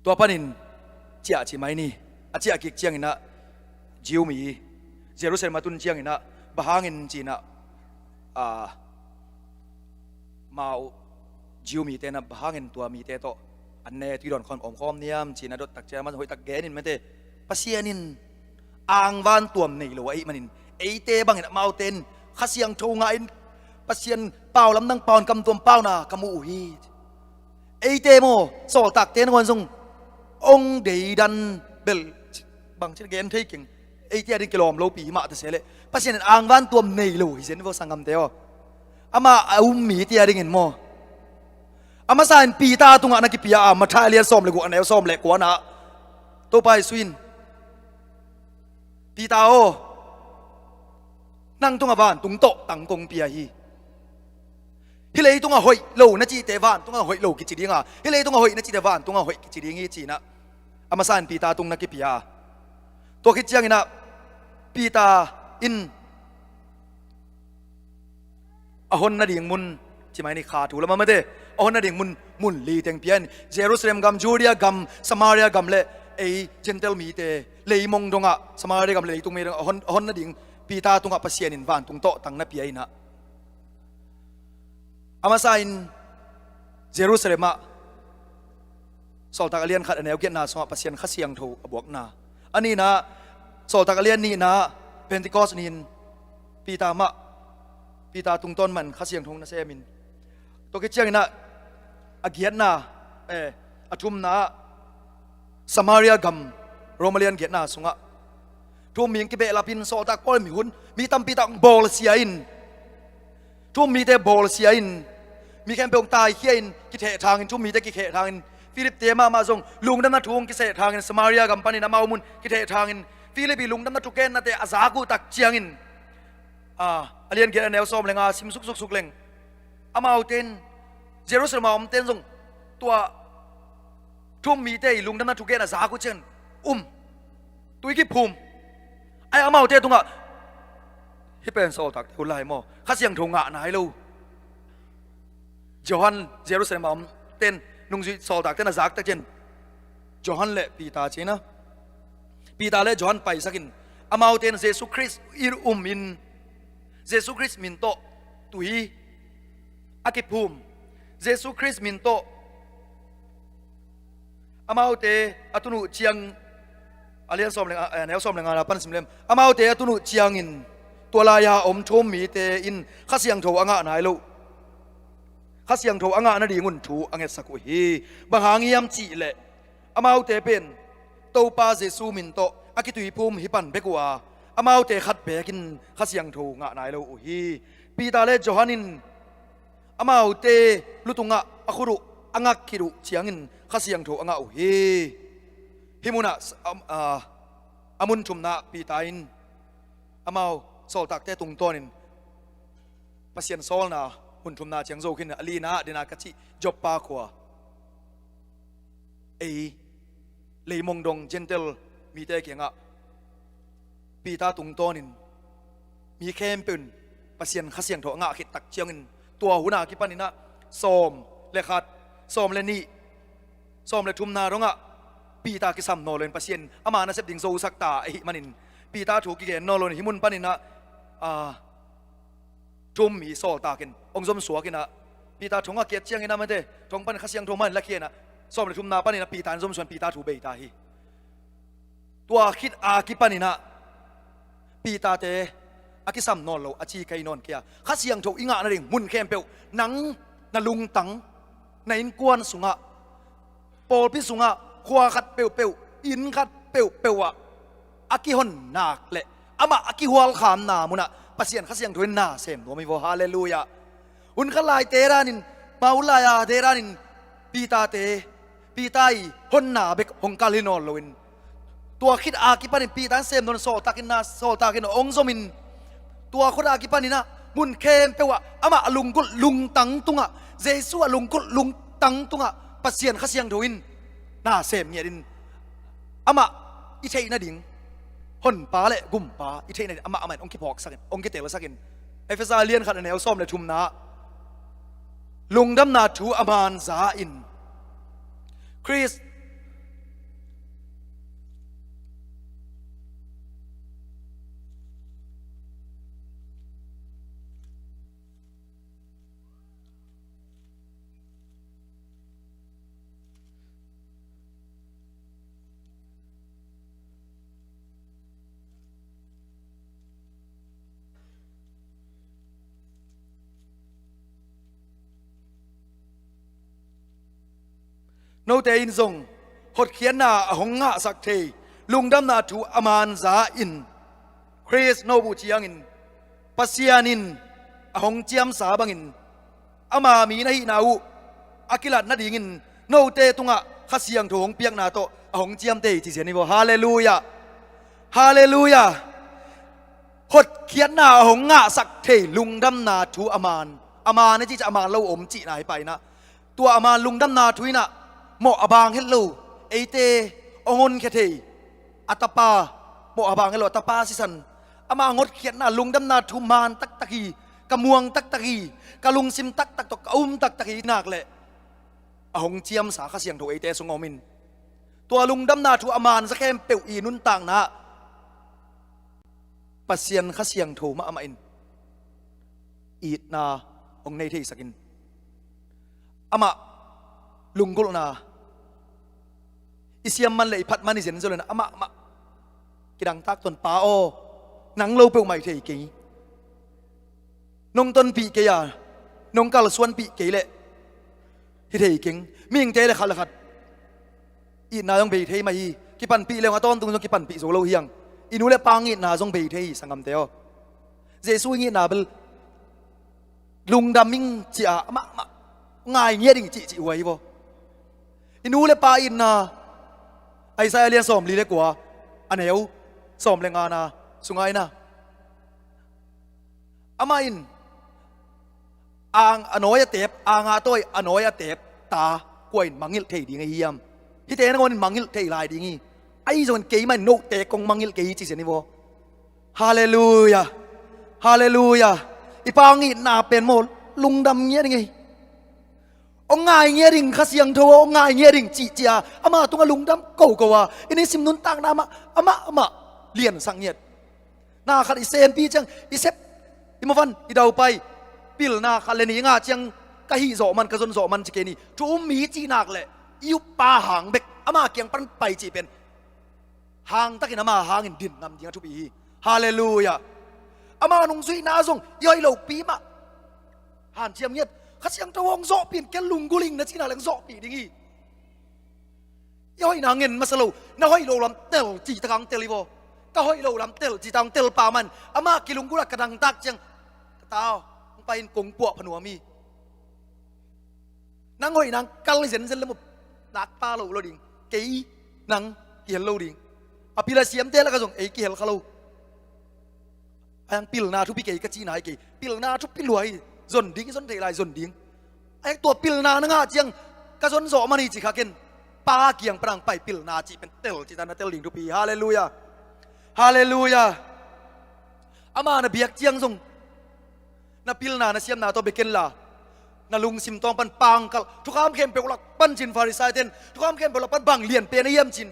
Speaker 13: ตัวปนินเจียจิไหมนี่อาเจียกิกเจียงอินะจิวมีเจรุซาเล็มมาตุนเจียงอินะบางินจีนะมาจิวมีเตนะบางินตัวมีเตโตอันเนที่ดอนคอนอมคอมเนียมจีนะดตักเจมันหอยตักแกนินไม่เตปัสเซียนินอ่างวานตัวนี่หรือไอ้มันนินไอ้เตบังอินะมาเอาเตนข้าเสียงโจงะอินปัสเซียนเป่าลำดังปอนกำตัวเป่านะกำมูฮีไอ้เตโมสอตักเตนคนทรงองเดีดันเบลบางเช่นเกนที่เก่งไอ้เจ้าดินกิโลมโลปีมาแต่เสร็จปัจจุบันอ่างวันตัวนี่ลูกเห็นว่าสังคมเดียวอามาอุ้มมีเตียดิ่งเห็นมั้งอามาสานปีตาตุงอันกิปิยามาทายเลียนซ้อมเลยกูอันเอวซ้อมเลยกูนะตัวไปสวินปีตาโอนั่งตุงบ้านตุงโตตังกงปียฮีฮิเลตุงหอยโลนัจีเตวานตุงหอยโลกิจิดิงอ่ะฮิเลตุงหอยนัจีเตวานตุงหอยกิจิดิงจีนะอามาสานปีตาตุงนักิปิยาตัวคิดยังไงนะปีตาอินอหอนนาดิ่งมุนใช่ไหมนี่ขาดถูกแล้วมั้งเด้อหอนนาดิ่งมุนลีเต็งเพียนเยรูซาเล็มกัมจูเดียกัมสมาเรียกัมเล่ไอเจนเทลมีเตเลยมงดงอ่ะสมาเรียกัมเลยตุงมีอหอนนาดิ่ง ปีตาตุงกับเสียนินวันตุงโตตังนับยัยนะอามาซาอินเยรูซาเล็มสอลตากเลียนขัดแนวเกียรตินาสงบเสียนขัดเสียงถูบวกนาอันนี้นะสอลตากเลียนนี่นะเพนติคอสนินปีตามะปีตาตุงต้นมันขัดเสียงถูนะเซมินตัวกิจยังนะอาเกียรตินาอาทุมนาสมารียกัมโรมาเลียนเกียรตินาสงะทุ่มมีกิเบลาพินสอลตากปอลมีหุ่นมีตั้มปีตาบอลเสียอินทุ่มมีแต่บอลเสียอินมีแค่เป็นองตายเขียนกิเททางอินทุ่มมีแต่กิเททางอินฟิลิปเตมาส่งลุงดำนัทุงกิเททางอินสมารียกัมปานินามาอุมุนกิเททางอินฟิลิปลุงดำนัทุเกนนาเตอาซากูตักเจียงอินเลียนเกียรติแนวซ้อมเลงซิมสุกเลงอามาเอาเต้นเยรูซาเล็มเอาเต้นส่งตัวทุ่มมีแต่ลุงดำนัทุเกนอาซากูเชนตุยกิภูมิไอ้อามาเอาเต้นตรงที่เป็นโซตักหุ่นลายหม้อข้าเสียงทงงะไหนลูจอห์นเยรูซาเล็มเต้นนุ่งโซตักเต้นอาซากตะเจนจอห์นเละปีตาเจนะปีตาเละจอห์นไปสักินอามาเอาเต้นเยซูคริสต์อินมินเยซูคริสต์มินโตตุยอากิภูมิเยซูคริสต์มินโตอามาเอาเตอตุนุเชียงอาเลียนซ้อมเลงแนวซ้อมเลงอาปันสิมเลมอามาเอาเตอตุนุเชียงอินตัวลายาอมชมมีเตอินข้าเสียงโถอ่างไหนลูข้าเสียงโถอ่างนั่นดีงุนถูอ่างสักอุฮีบางหางยามจีเละอามาเอาเตเป็นโตปาเยซูมินโตอากิตุยภูมิฮิปันเบกัวอามาเอาเตขัดเบกินข้าเสียงโถอ่างไหนลูอุฮีปีตาเลจอฮันินอามาเอาเตลุตุงะอาคุรุอ่างคิรุเชียงอินข้าเสียงโถอ่างอุฮีฮิมุนะอามุนชุมนะปีตาอินอามาโซลตักเตตุงตัวนินปัสยันโซลนะหุ่นทุมนาเจียงโจขึ้นอลีนาเดนากะจิจบปาขวาเลยมงดงเจนเทลมีเตเกียงะปีตาตุงตัวนินมีเข้มปืนปัสยันข้าเสียงโถงะขิดตักเจียงินตัวหัวหน้ากิปันนินะสอมเลขัดสอมเลนี่สอมเลทุมนาร้องะปีตากิสัมโนเลนปัสยันอามานะเสพดิงโซสักตามันนินปีตาถูกกิเกนโนโลนหิมุนปันนินะทุ่มมีโซตากินองค์สมสัวกินนะปีตาทงอาเกียรเชียงกินนะมันเด้ทงปันข้าเสียงทงมันละเคียนะสอบในทุ่มนาปันนินะปีตาสมส่วนปีตาถูเบยตาฮีตัวคิดอากิปันนินะปีตาเตอากิสัมโนโลอาชีไกนอนเกียข้าเสียงถูกอิงะนั่นเองมุนเข้มเปียวหนังนลุงตังในอินกวนสุงะโปลพิสุงะขวาขัดเปียวอินขัดเปียวอากิฮอนนักเละอามาอากิฮัวลขามนามุนะปัสยันข้าเสียงถวยนาเสมตัวไม่พอฮาเลลูยาอุนขลายเตรานินมาอุลายาเตรานินปีตาเตปีตาอีฮอนนาเบกฮงกาลินอลโลวินตัวคิดอากิปันินปีตาเสมโดนโซตากินนาโซตากินองซมินตัวคนอากิปันินะมุนเข้มเปวะอามาลุงกุลุงตังตุงะเยซูลุงกุลุงตังตุงะปัสยันข้าเสียงถวินนาเสมเนี่ยดินอามาอิเทน่าดิ่งฮอนปาเละกุมปาอิเทน่าอามาองคิพอกสักองคิเตวสักินเอเฟซาเลียนขัดแนวซ้อมเลยทุมนาลุงดำนาทูอามานซาอินคริสโนเตอินซงหดเขียนนาหงงะสักเทลุงดำนาทูอามานซาอินคริสโนบูเจียงอินปัสยานินหงเจียมสาบังอินอามามีนาฮินาอูอากิลัดนาดิงินโนเตตุงะข้าเสียงถงเปียกนาโตหงเจียมเตที่เสียนี่บอกฮาเลลูยาฮาเลลูยาหดเขียนนาหงงะสักเทลุงดำนาทูอามานนี่ที่จะอามานเราอมจีไหนไปนะตัวอามานลุงดำนาทุยนะโมอบางเฮลโลเอเตองนเคเทอัตปาโมอบางเฮลโลอัตปาสิสันอามางดเขียนนาลุงดำนาทุมานตักตะกีกะมวงตักตะกีกะลุงซิมตักตกตักตะกีนักเลยหงเจียมสาขเสียงถูเอเตสงอมินตัวลุงดำนาทุอามานสักแค่เปียวอีนุนต่างนะ ปัสเซียนขัสยังโถมาอามาอินอีดนาองในที่สักินอามาลุงกุลนาอิเซียมมันเลยพัดมันอิเซนโซเลนอามากิดังตักตนปาโอนังโลเปลไม่เทกีนงตนปีเกียนงกาลส่วนปีเกยเละที่เทกิงมีงเจเลยขัดละขัดอีนาต้องไปเทมาอีกิปันปีเลวต้นตุงต้องกิปันปีโซโลเฮียงอินูเลปังอีนาต้องไปเทสังกัมเตอเจสุอีนาเบลลุงดำมิงจีอามาง่ายเงี้ยดิ่งจีไว้บ่อินูเลปาอินาไอซายเลียนสอมลีเล็กกว่าอันเหนียวสอมแรงงานาสุงไงนะอามาอินอ่างอนอยเตบอ่างอาต้อยอนอยเตบตากวยมังงิลเทดีไงเฮียมที่เตนังวันมังงิลเทลายดีงี้ไอ้ส่วนเกย์มันโนเตกงมังงิลเกย์จีเสนิโวฮาเลลูยาฮาเลลูยาอีปางงี้นาเป็นโมลุงดำเงี้ยไงองง่ายเงี้ยดิ่งขัสยังโทองง่ายเงี้ยดิ่งจีเจียอามาตุงลุงดำเก่ากว่าอันนี้สิมนุนต่างนามาอามาเลียนสังเงียดนาขัดอิเซนปีจังอิเซปอิมาฟันอิดาวไปปิลนาขัดเลนี่งาจังกะฮิโซมันกะซนโซมันจิเกนี่จูมีจีนักเลยยุปาหางเบกอามาเกียงปันไปจีเป็นหางตะกินอามาหางอินดินนำจิงทุบีฮาเลลูยาอามานุงซุยนาซงย่อยเหล่าปีมาหันเจียมเงียดขัดเสียงตะวงโซปีนแกลุงกุลิงนะจีนาแหลงโซปีดิงี้ย่อยนางเงินมาสโลน่าห้อยโลลำเตลจีตะกังเตลิโวก็ห้อยโลลำเตลจีตะกังเตลปามันอามากิลุงกุลักกระดังตักจังตาวไปกงปัวผนวมีนางห้อยนางกัลเซนเซนละมุนักปาโลโลดิงเกย์นางเกี่ยวโลดิงอภิลาเสียมเตละก็ส่งเอเกี่ยวเขาโลอังปิลนาทุบปีเกย์ก็จีนายเกย์ปิลนาทุบปิลวยจนดิ้งจนเทลายจนดิ้งไอ้ตัวปิลนานั่งอาเจียงก็จนโสมันนี่จีขาเกนปาเกียงปรางไปปิลนาจีเป็นเตลจีตานาเตลดิงทุปีฮาเลลูยาฮาเลลูยาอามานะเบียกเจียงส่งนาปิลนานะเสียมนาตัวเบเกนลานาลุงซิมตองปันปังกัลทุกคำเข้มเปลวลักปันจินฟาริสายเตนทุกคำเข้มเปลวลักปันบังเลียนเปียนเยี่ยมจิน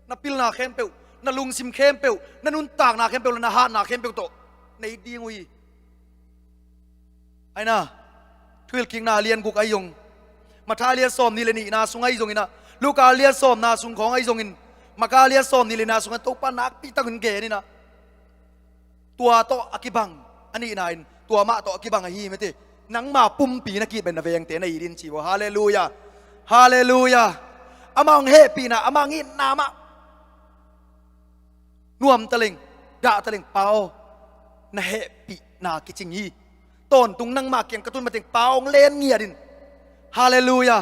Speaker 13: นาปิลนาเข้มเปลวนาลุงซิมเข้มเปลวนานุนตากนาเข้มเปลวนาฮานาเข้มเปลวโตในดีงุยไอ้น่ะทวิลกิงนาเลียนกุกไอยงมาทาเลียนซอมนี่เลยนี่นาสุงไอยงอินะลูกาเลียนซอมนาสุงของไอยงอินมากาเลียนซอมนี่เลยนาสุงตัวปานักปีตังเกนี่นะตัวโตอากิบังอันนี้นายตัวมาโตอากิบังไอฮีไม่ตินังมาปุ่มปีนักกีเป็นนาเวงเตนในดินชีวฮาเลลูยาฮาเลลูยาอามังเฮปีนะอามังอินนามะนวมตะลิงด่าตะลิงเปานาเฮปีนากิจิงฮีต้นตุงนั่งมาเกียงกระตุ้นมาถึงเปาเล่นเงียดินฮาเลลูยา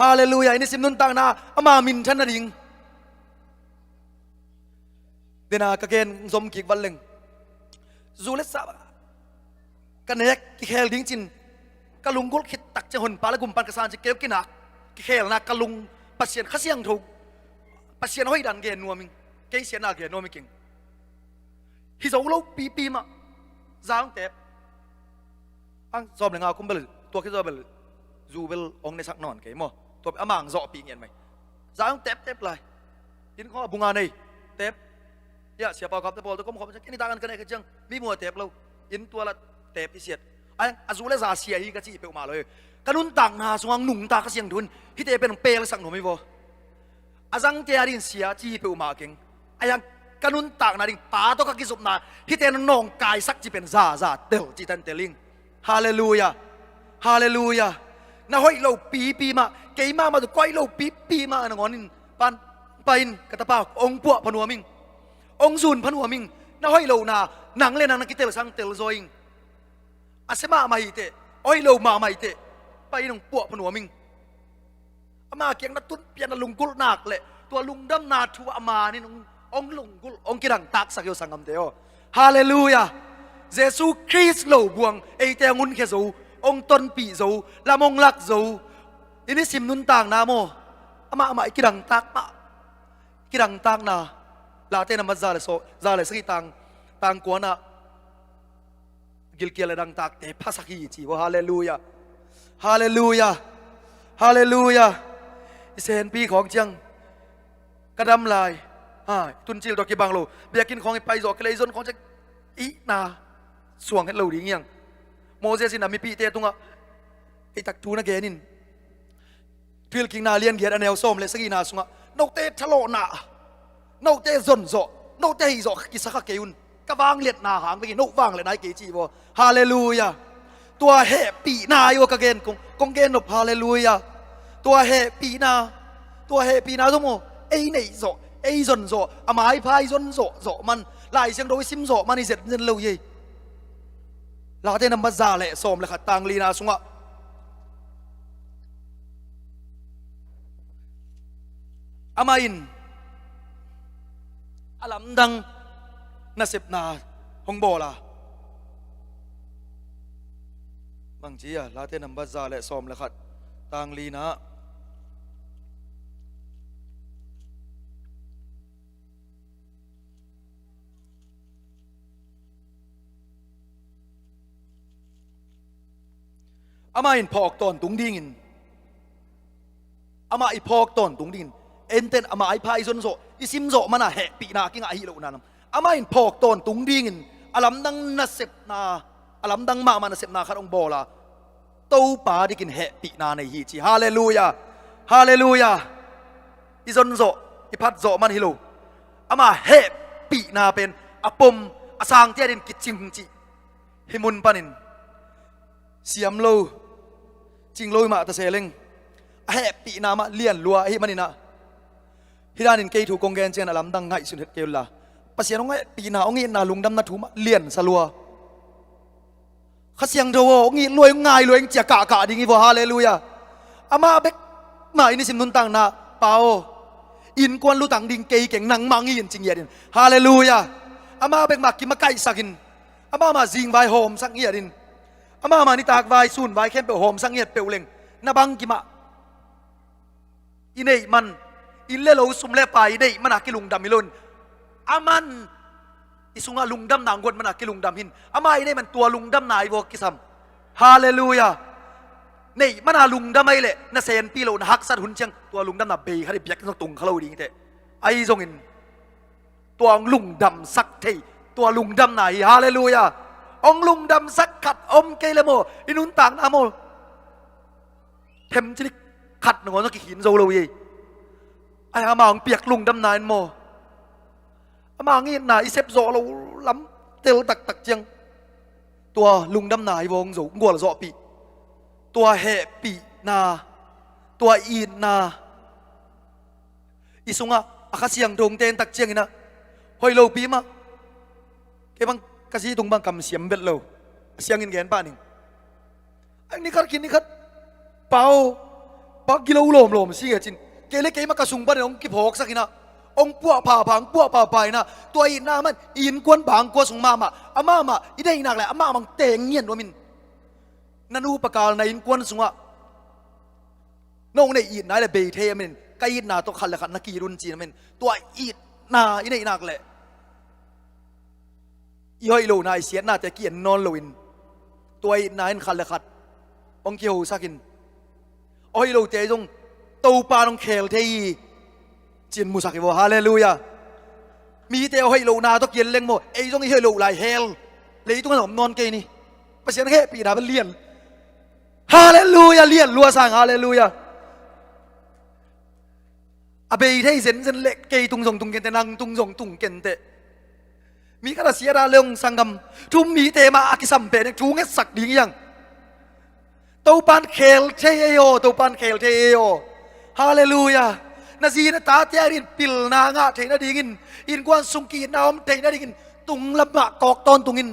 Speaker 13: ฮาเลลูยาอินิสิมนุนต่างนาอามามินชันนดิงเดนากะเกนสมกิกวันเล็งจูเลสซากันเนกกิเคลดิ้งจินกะลุงกุลขิดตักจะหนปาละกุมปันกระสานจะเก็บกินักกิเคลนักกะลุงปัสเซียนขัสยังถูกปัสเซียนห้อยดันเกนนัวมิงเกยเซียนนาเกนนัวมิงฮิโซโลปีมาจางเตบอังซอมเลยงาคุ้มเบลตัวคิดว่าเบลจูเบลองในสักนอนเกยมอตัวอามังจ่อปีเงียนไหมจางเตบเลยยินข้อบุงานในเตบอย่าเสียเปล่าครับแต่พอตัวก็มขอเป็นแค่นี้ต่างกันกันเองจังมีมัวเตบเรายินตัวละเตบพิเศษไอ้อาจูเลซาเซียฮีกะจีเปอมาเลยกระนุนต่างนาสว่างหนุ่งตากระเสียงทุนที่เตเป็นเปลสักหนุ่มไม่พออาจังเตียดินเสียจีเปอมาเก่งไอ้ยังกระนุนต่างนาดิป้าตัวก็กิสุบนาที่เตนนองกายสักจีเป็นซาเตลจีตันเตลิงฮาเลลูยาฮาเลลูยาน่าห้อยเราปีมาเกยมาตัวก้อยเราปีมาหนังงอนินปันไปนกระตาปาองปัวพนัวมิงองซูนพนัวมิงน่าห้อยเรานาหนังเล่นนังกิเตลสังเตลโซอิงอาเซมาไม่เตะอ้อยเรามาไม่เตะไปนงปัวพนัวมิงอามาเกียงนัดตุ้นเปียนลุงกุลนักเลยตัวลุงดำนาทัวอามานี่นงองลุงกุลองกิรังตักสักโยสังกัมเตโอฮาเลลูยาเยซูคริสต์เหล่าบวงไอเตงุนแค่โซองต้นปีโซละมงลักโซอินิสิมนุนต่างนาโมอามากิรังตักมากิรังตักนาลาเตนมาซาเลโซซาเลสกีต่างกวนนะกิลเกียร์ดังตักเตภาษากีจีว่าฮาเลลูยาฮาเลลูยาฮาเลลูยาอิเซนปีของจังกระดำลาย ตุนจิลตัวกี่บางโลเบียกินของไปจอกเลยจนของจะอีนาสวงให้เราดีเงี้ยโมเสสินะมีปีเตตุงะไอตักทูนะเกนินทิลกิงนาเลียนเกียรอันเอลส้มเลยสกีนาสุงะนกเตะทะโลนานกเตะจนโซนกเตะฮิโซกิสกะเกยุนกะวางเลียดนาหางไปกินนกวางเลยนายเกจีบ่ฮาเลลูยาตัวเฮปีนาอยู่กะเกนกงเกนนบฮาเลลูยาตัวเฮปีนาสมโมไอไหนโซไอจนโซอามาไอพายจนโซมันลายเสียงโดยซิมโซมันนี่เสร็จเงินเลวยี่ลาเตนัมบัซาเลส้มเลยขัดตังลีนาสุงะอามาอินอาลัมดังนาเซบนาฮงโบลาบางทีอะลาเตนัมบัซาเลส้มเลยขัดตังลีนาอามาอินพอกตอนตุงดิ่งอามาอิพอกตอนตุงดิ่งเอ็นเตนอามาอิพายซนโซอิซิมโซมันอะแหปีนากิงอะฮิโลนันอามาอินพอกตอนตุงดิ่งอาลัมดังนาเซบนาอาลัมดังมานาเซบนาขัดองโบลาโตปาดิกินแหปีนาในฮีจีฮาเลลูยาฮาเลลูยาอิซนโซอิพัดโซมันฮิโลอามาแหปีนาเป็นอปมอสางเจดินกิจิงจีฮิมุนปานินเสียมโลจริงโลมาตะเซเลงแหปีนามาเลียนลัวฮิมันนี่นะฮิดานินเกยถูกงเกนเจนอลัมดังไงสุดเกลล่ะปัสยานงไงปีนาองเงินนาลุงดำนาถูมาเลียนสลัวข้าเสียงโดองเงินรวยง่ายรวยเจียกะดิ่งอีโวฮาเลลูยาอามาเบกมาอินิสิมนุนตังนาเปาอินกวนลูตังดิ่งเกยเก่งนังมังยินจริงเย็นฮาเลลูยาอามาเบกมากิมาไก่สักินอามามาจิงไวโฮมสักเงียดินอามานิตากไวซูนไวเข้มเปลโฮมสังเงียเปลเลงนาบังกิมาอินเอมันอินเลโลสุมเลปายอินเอมันอากิลุงดำมิลุนอามันอิสุงาลุงดำนางกวนมันอากิลุงดำหินอามาอินเอมันตัวลุงดำนายโวกิซัมฮาเลลูยานี่มันอาลุงดำไม่เละนาเซนปีโลนฮักสัตหุ่นเชียงตัวลุงดำนาเบย์เขาได้เบียกกันตุงเขาเราดีเตะไอซงอินตัวลุงดำสักทีตัวลุงดำไหนฮาเลลูยาองลุงดำสักขัดอมเกลโมอินุนต่างอโมเทมจิขัดหนึ่งวันต้องกินโซโลยีไอ้อามาเปียกลุงดำนายโมอามางี้นายเซฟโซเราล้ำเตลตักเจียงตัวลุงดำนายวงโซงัวละโซปีตัวแห่ปีนาตัวอีนาอิสุงะอาคาเสียงดงเตนตักเจียงนะหอยโลปีมาเก็บังกะซีตุงบังกำเสียมเบ็ดโลเสียงเงินแกนป้าหนึ่งอันนี้คัดกินนี่คัดเปล่าปักกิโลโลมสิเกจินเกเล็กเกมากระสุงบ้านองกิพอกสักนะองปัวผ่าพังปัวผ่าไปนะตัวอินนามันอินกวนบางกวนสงมาอามาอีได้หนักแหละอามาบังเตงเงียนว่ามินนันอุปการในอินกวนสงว่าน้องในอินนายเลยเบย์เทมินกอินนาตัวขันเลยขันนักกีรุนจีนมินตัวอินนาอีได้หนักแหละอีหอยโลนายเสียนาแต่เกียนนอนโลอินตัวอินนายขันเลยขัดองเกียวสักินหอยโลเจจงตูปาองเคลเทีจินมุสักว่าฮาเลลูยามีแต่หอยโลนาต้องเกียนเล็งโมไอ้จงอีหอยโลหลายเฮลเลยต้องขนมนอนเกนี่ภาษาแค่ปีนาเป็นเลียนฮาเลลูยาเลียนลัวสร้างฮาเลลูยาอาเบย์ให้เซนเล็กเกยตุงส่งตุงเกนแต่นังตุงส่งตุงเกนเตมีกระเสียดาเรื่องสังกรรมทุ่มมีเตมาอากิสัมเปนทุ่งเงสักดีอย่างตัวปันเคลเทโยตัวปันเคลเทโยฮาเลลูยานาซีนตาเตียรินปิลนางะเทนดีกินอินกวนสุงกีนาวมเทนดีกินตุงละบะกอกตอนตุงอิน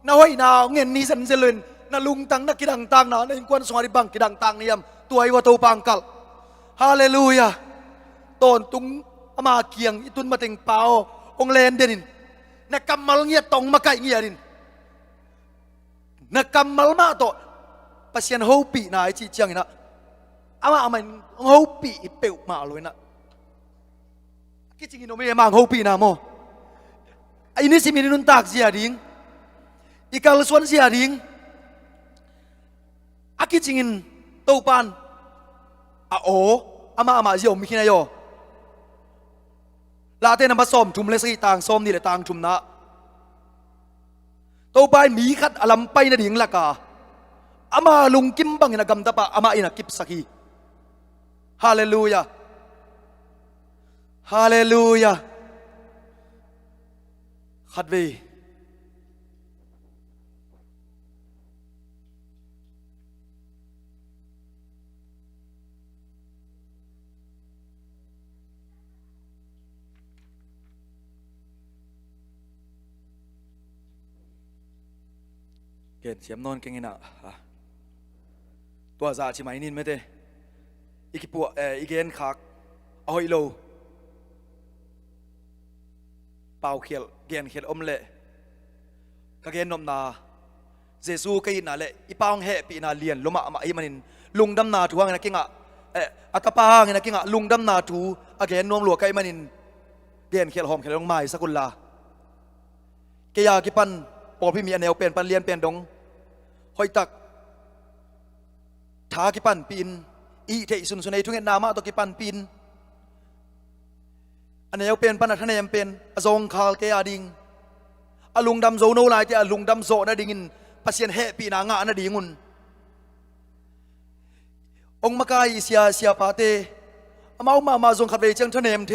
Speaker 13: นาห้อยนาวเงินนี้สันเซลุนนาลุงตังนักกิดังตังนาในอินกวนสงอาริบังกิดังตังนิยมตัวไอวะตัวปังกัลฮาเลลูยาตอนตุงอามาเกียงอิตุนมาเต็งเปาองเลนเดนินนักกำมัลเงียตองมาไก่เงียดินนักกำมัลมาโตปัสยันฮูปีนายจีเจียงนะอามามันฮูปีเปิวมาเลยนะคิดจริงๆเราไม่ได้มาฮูปีนะโมไอ้นี่สิมีนุนตากเสียดิ้งอีกาลส่วนเสียดิ้งอาคิดจริงๆตัวปันอาโออามาเสียวมีขี้นายโย ลาเตนมาซ้อมทุมเลสกีต่างซ้อมนี่แหละต่างทุมนะตัวไปมีขัดอลัมไปนะดิ่งละกาอามาลุงกิมบังอินะกำตะปะอามาอินะกิบสักีฮาเลลูยาฮาเลลูยาขัดเวเกณฑ์เสียมนอนเก่งนะตัวจ่าชิไหมนินไม่เต้อีกปัวอีกเกณฑ์ขากเอาอีโลเป่าเขียลเกณฑ์เขียลอมเละกเกณฑ์นมนาเจสูก็ยินนาเละอีป้องแห่ปีนาเลียนลมอะมาไอ้มันนินลุงดำนาถูกไงนะเก่งอ่ะอัตปาไงนะเก่งอ่ะลุงดำนาถูอเกณฑ์นวมหลวกไอ้มันนินเกณฑ์เขียลหอมเขียลลงไม้สักุลลาเกียกิปันปอพี่มีอันแนวเป็นปันเลียนเป็นดงหอยตักท้ากิปันปีนอีเทสุนสุนัยทุกเงินนามาตัวกิปันปีนอันนี้เอาเป็นปันทันยังเป็นอซงคาลเกียดิงอลุงดำโซโนลายที่อลุงดำโซนาดิงินปัสเซียนเฮปีนางะนาดิงุนองค์มากายเสียปาเตมาซงขับเวจังทันยังเท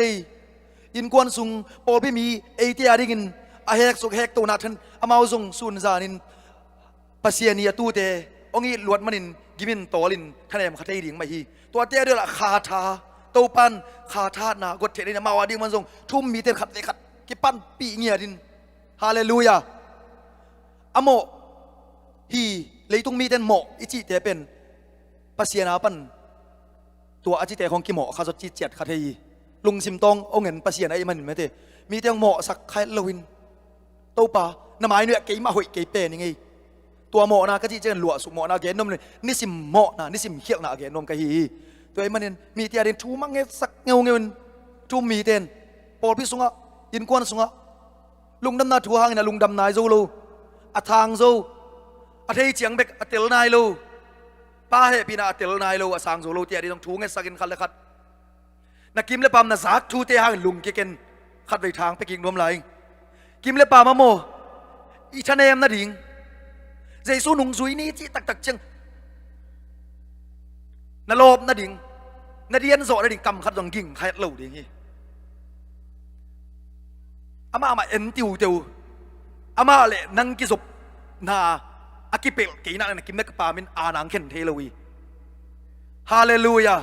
Speaker 13: อินกวนซุงปอพี่มีเอที่อาดิงินอาเฮกสุกเฮกตัวนัดทันมาซงซุนซานินปัสเซียนีตู้เตองค์ลวดมันินกิมินโตลินท่านเอ็มขัดเฮดิ่งมาฮีตัวเตเดือดละคาทาโตปันคาทาหนากดเทดินมาวาดิ่งมันส่งทุ่มมีเต็นขัดเวขัดกิปันปีเงียดินฮาเลลูยาอโมฮีเลยตุงมีเต็นโมอิจิเตเป็นปัสเซียนาปันตัวอจิเตของกิโมข้าสดจีเจ็ดขัดเฮยลุงซิมตององเงินปัสเซียนไอ้มันไม่เตมีเต็งโมสักใครลวินโตปาน้ำไม้เนี่ยเกี่ยมาหอยเกี่ยเป็นยังไงตัวหมอนะก็ที่เจนหลวสุหมอนะเกนนมเลยนิสิมหมอนะนิสิมเขียวนะเกนนมกะฮีตัวไอ้มันเนี่ยมีเตียดินทูมังเงสักเงาทูมีเตนปอดพิสุงะยินกวนสุงะลุงดำนาทูหางนะลุงดำนายโซโลอัทางโซอัทเฮเจียงเบกอัตเตลนายโลป้าเฮปีนาอัตเตลนายโลอัสางโซโลเตียดินต้องทูเงสักกินขัดเลยขัดนักกิมเลปามนะซักทูเตียหางลุงเกนขัดไปทางไปกินรวมไหลกิมเลปามะโมอีชาเนมนะดิ่งเจสุนุงซุยนี่ที่ตักเชียงนโลบนาดิ่งนาเดียนโซนาดิ่งกำขัดจงกิ่งใครเหล่าดิ่งฮีอามาเอ็นติวอามาเล่นังกิศบนาอากิเปลกีนักนักกิมเมกปามินอานังเข็นเทลวีฮาเลลูยา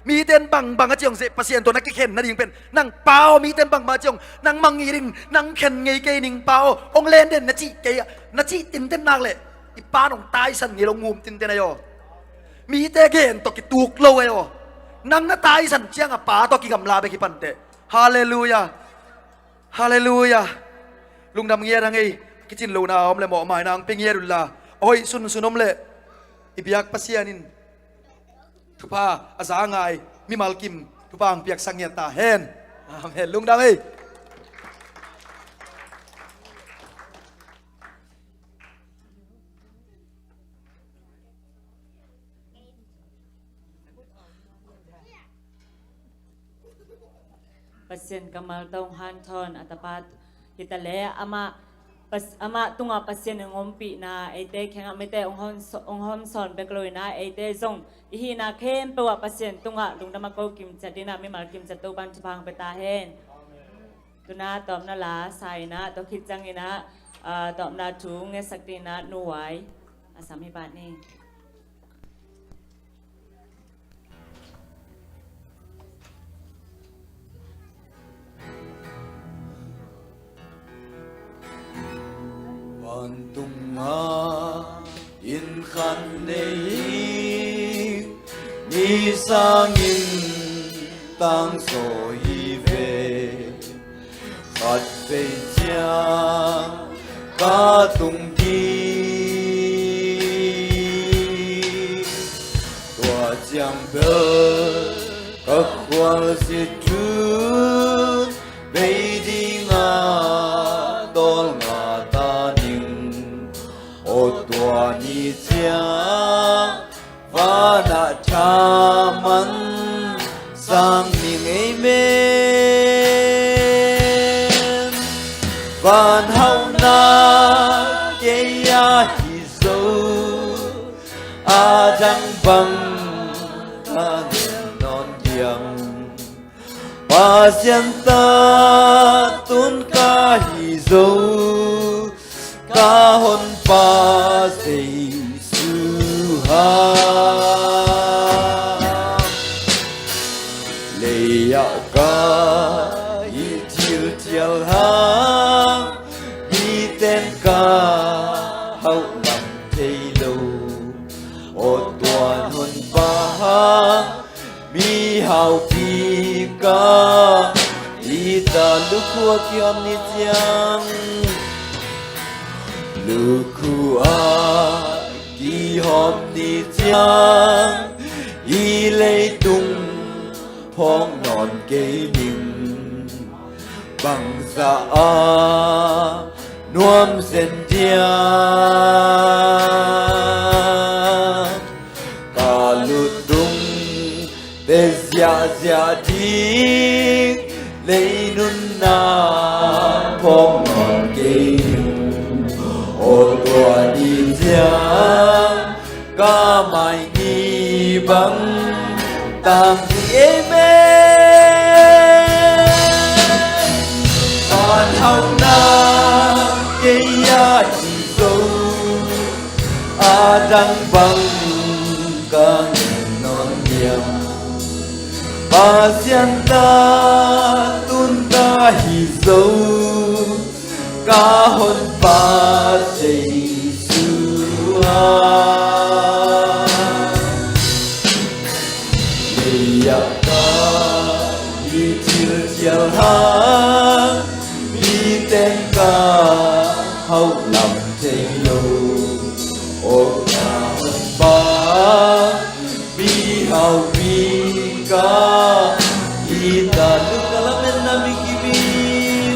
Speaker 13: มีเต้นบังอาเจียงเสปเซียนตัวนักเข็นนาดิ่งเป็นนังเปามีเต้นบังมาเจียงนังมังอีดิ่งนังเข็นไงเกนิงเปาองเลนเด่นนาจิเกยนาจิตินเต้นนักเลยอีป้าหนองตายสันนี่เรางูมตินเตนายอมีเตเกนตกิตุกโลยอนังน่าตายสันเจียงอ่ะป้าตกิกำลาไปกิปันเตฮาเลลูยาฮาเลลูยาลุงดำเงียทั้งไงกิจินโลนาอมเลยหมอหมายนางเปงเงียดุลลาโอ้ยสุนมเลยอีเปียกปัสเซียนินทุพาอาสาไงมีมัลกิมทุพางเปียกสังเงียตาเฮนอาเมนลุงดำไง
Speaker 1: pasien kamal tong hanton atapat hitale ama tunga pasien ngompi na ate khenga mete onghon son bekloi na ate zong hi na khem pewa pasien tunga lungdama ko kim chadina mi mal kim chatu ban chapang peta hen tuna tom na la sai na to khit chang ina tom na thu nge sakti na nuwai asam hi bat ni
Speaker 12: Tung nga in khan nei ni sang in tang so hi ve khat ve cha ka tung di tua chang bơ ka khwal si tu ve di nga dol nga tua ni cha va na cha man sang ni ngei me hi dấu a đang bằng ta non diang ba xiên ta tun ca hi dấu ca hôn pa sei su ha lệ ya ca y chiêu chiêu ha y tên ca hậu nằm thấy lâu ô toàn hôn pa mi hậu pi ca y ta lúc qua kiam ni chiang Lukua ki hom ni chiang y lei tung phong non cây ning bằng sa a nuam sen dia ka lu tung te sia sia đi lei nun na phong non cây ô tua đi giang ca mai ni bằng tang thì em còn hồng na cây ya chỉ dấu a đang bằng ca non niềm ba xiên ta tun ta hi dấu ca hôn pa sei su ha ya ca y chiêu chiêu ha mi tên ca hậu lòng thấy lâu ô ca hôn pa mi hậu mi ca y ta lúc ca lâm en na mi kibin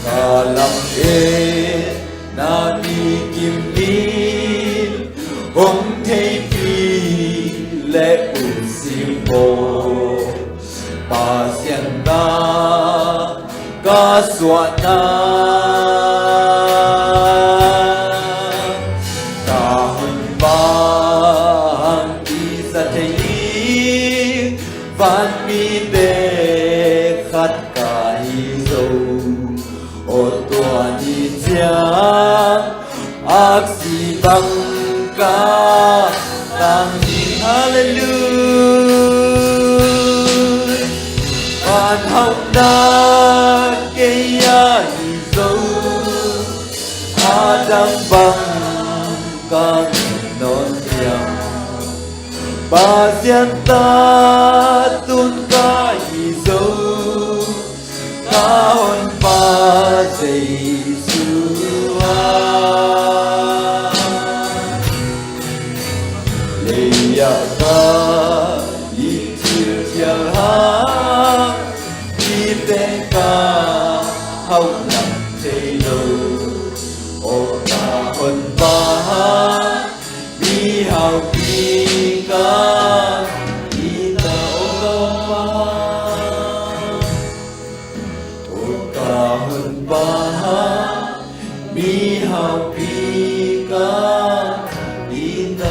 Speaker 12: ca lâm en na mi kim min hong thấy phi lệ un sim po pa xian na ca suan na ca hun ban đi sa thấy van mi de khát ca hi dâu ô tua đi cha ác si bằng ca tang đi hallelujah van hậu na cây ya hi dâu a đang bằng ca non diang ba xiên ta tun ca hi dâu ca hôn pa sei su ha lệ ya ca y chiêu chiêu ha y tên ca hậu nằm thấy lâu ô ca hôn pa mi hậu pi ca y ta ô ca hơn ba mi hao pi ca đi ta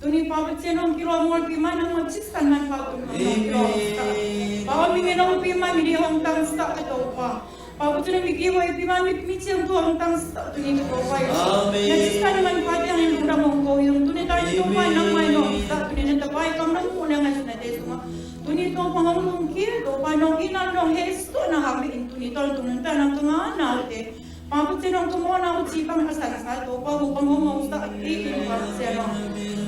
Speaker 8: Tuni pabot siya nung kilo mo pima nang magsistan man pa ito ng kilo sta. Baka mingi nung pima mili hong tang sta ito pa. Pabot siya nung ikiway pima mit siyang to hong tang sta tuni ito pa yun. Nagsistan naman pa ito yung lura mong ko yung tuni tayo ito pa nang may nung sta tuni natapay kang nang muna nga siya natin nga. Tuni ito pangamong kilo pa nung inal nung hesto na habiin tuni ito tununta ng tunga nalte. Papa sinong kumona o sipang asal sa to pa upang mo sa ikin pa sino.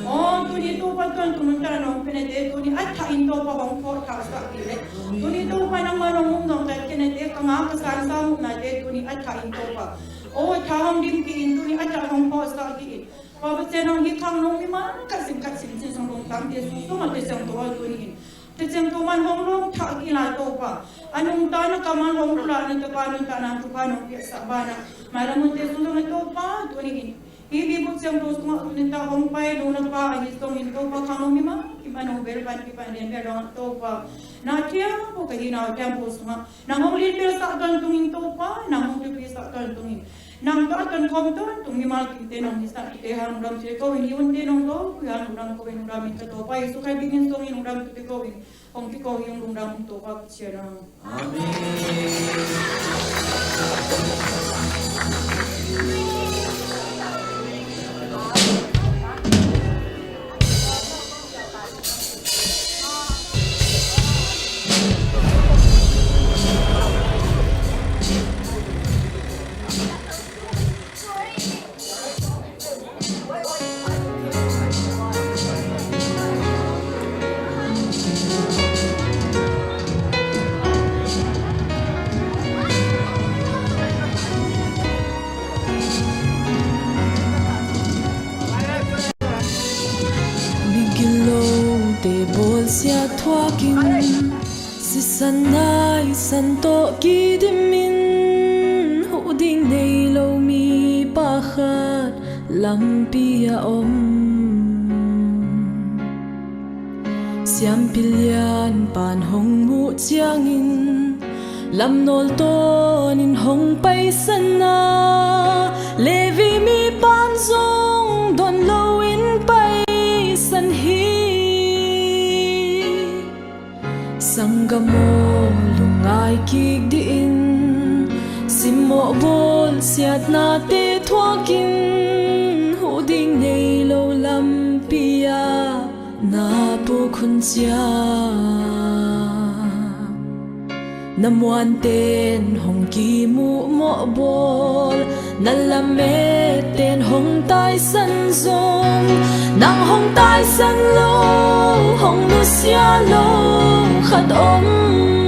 Speaker 8: Oh, tuni to pa ton tununta no pinete tuni at kain to pa hong po ka sa ile. Tuni to pa nang manong nong ta kinete ka nga kasal sa mo na de tuni at kain to pa. Oh, tahong dim kin tuni at hong po sa ile. Papa sinong hikang nong liman kasim sing nong tam de su ma de sang to tuni. Tetseng tuman hong long tak kila topa. Anong tanah kaman hong lula na tapanong tanang tupanong biasa bana. Malamun te sundong topa tunin. Ibi but siyang tos nga tunita hong pay lunag pa ay istong in topa kanong mima. Imanong berban kipan din berong topa. Na tiang po kahinaw tiang pos nga. Nang hong litil sa gantungin topa. Nang hong litil sa gantungin. Nang taatan komton tung mimal kite nang isa ite han uram sile ko ini unte nong do han uram ko in uram ita to pai su kai bingin song in uram tu ko in ong ti ko yung uram to ka siya.
Speaker 14: Sia thuakin si sanai santo kidimin huding nei lo mi pakhat lampia om siam pilyan pan hong mu chiangin lam nol tonin hong pai sana levi mi pan zong don lo in pai san hi Sanggamo lungay kig diin Simo bol siat na te tuakin Huding nei lo lampia na pukun siya Namuan ten hong kimu mo bol Nalamet ten hong tai san zong Nang hong tai san lo hong nu siya lo khát ôm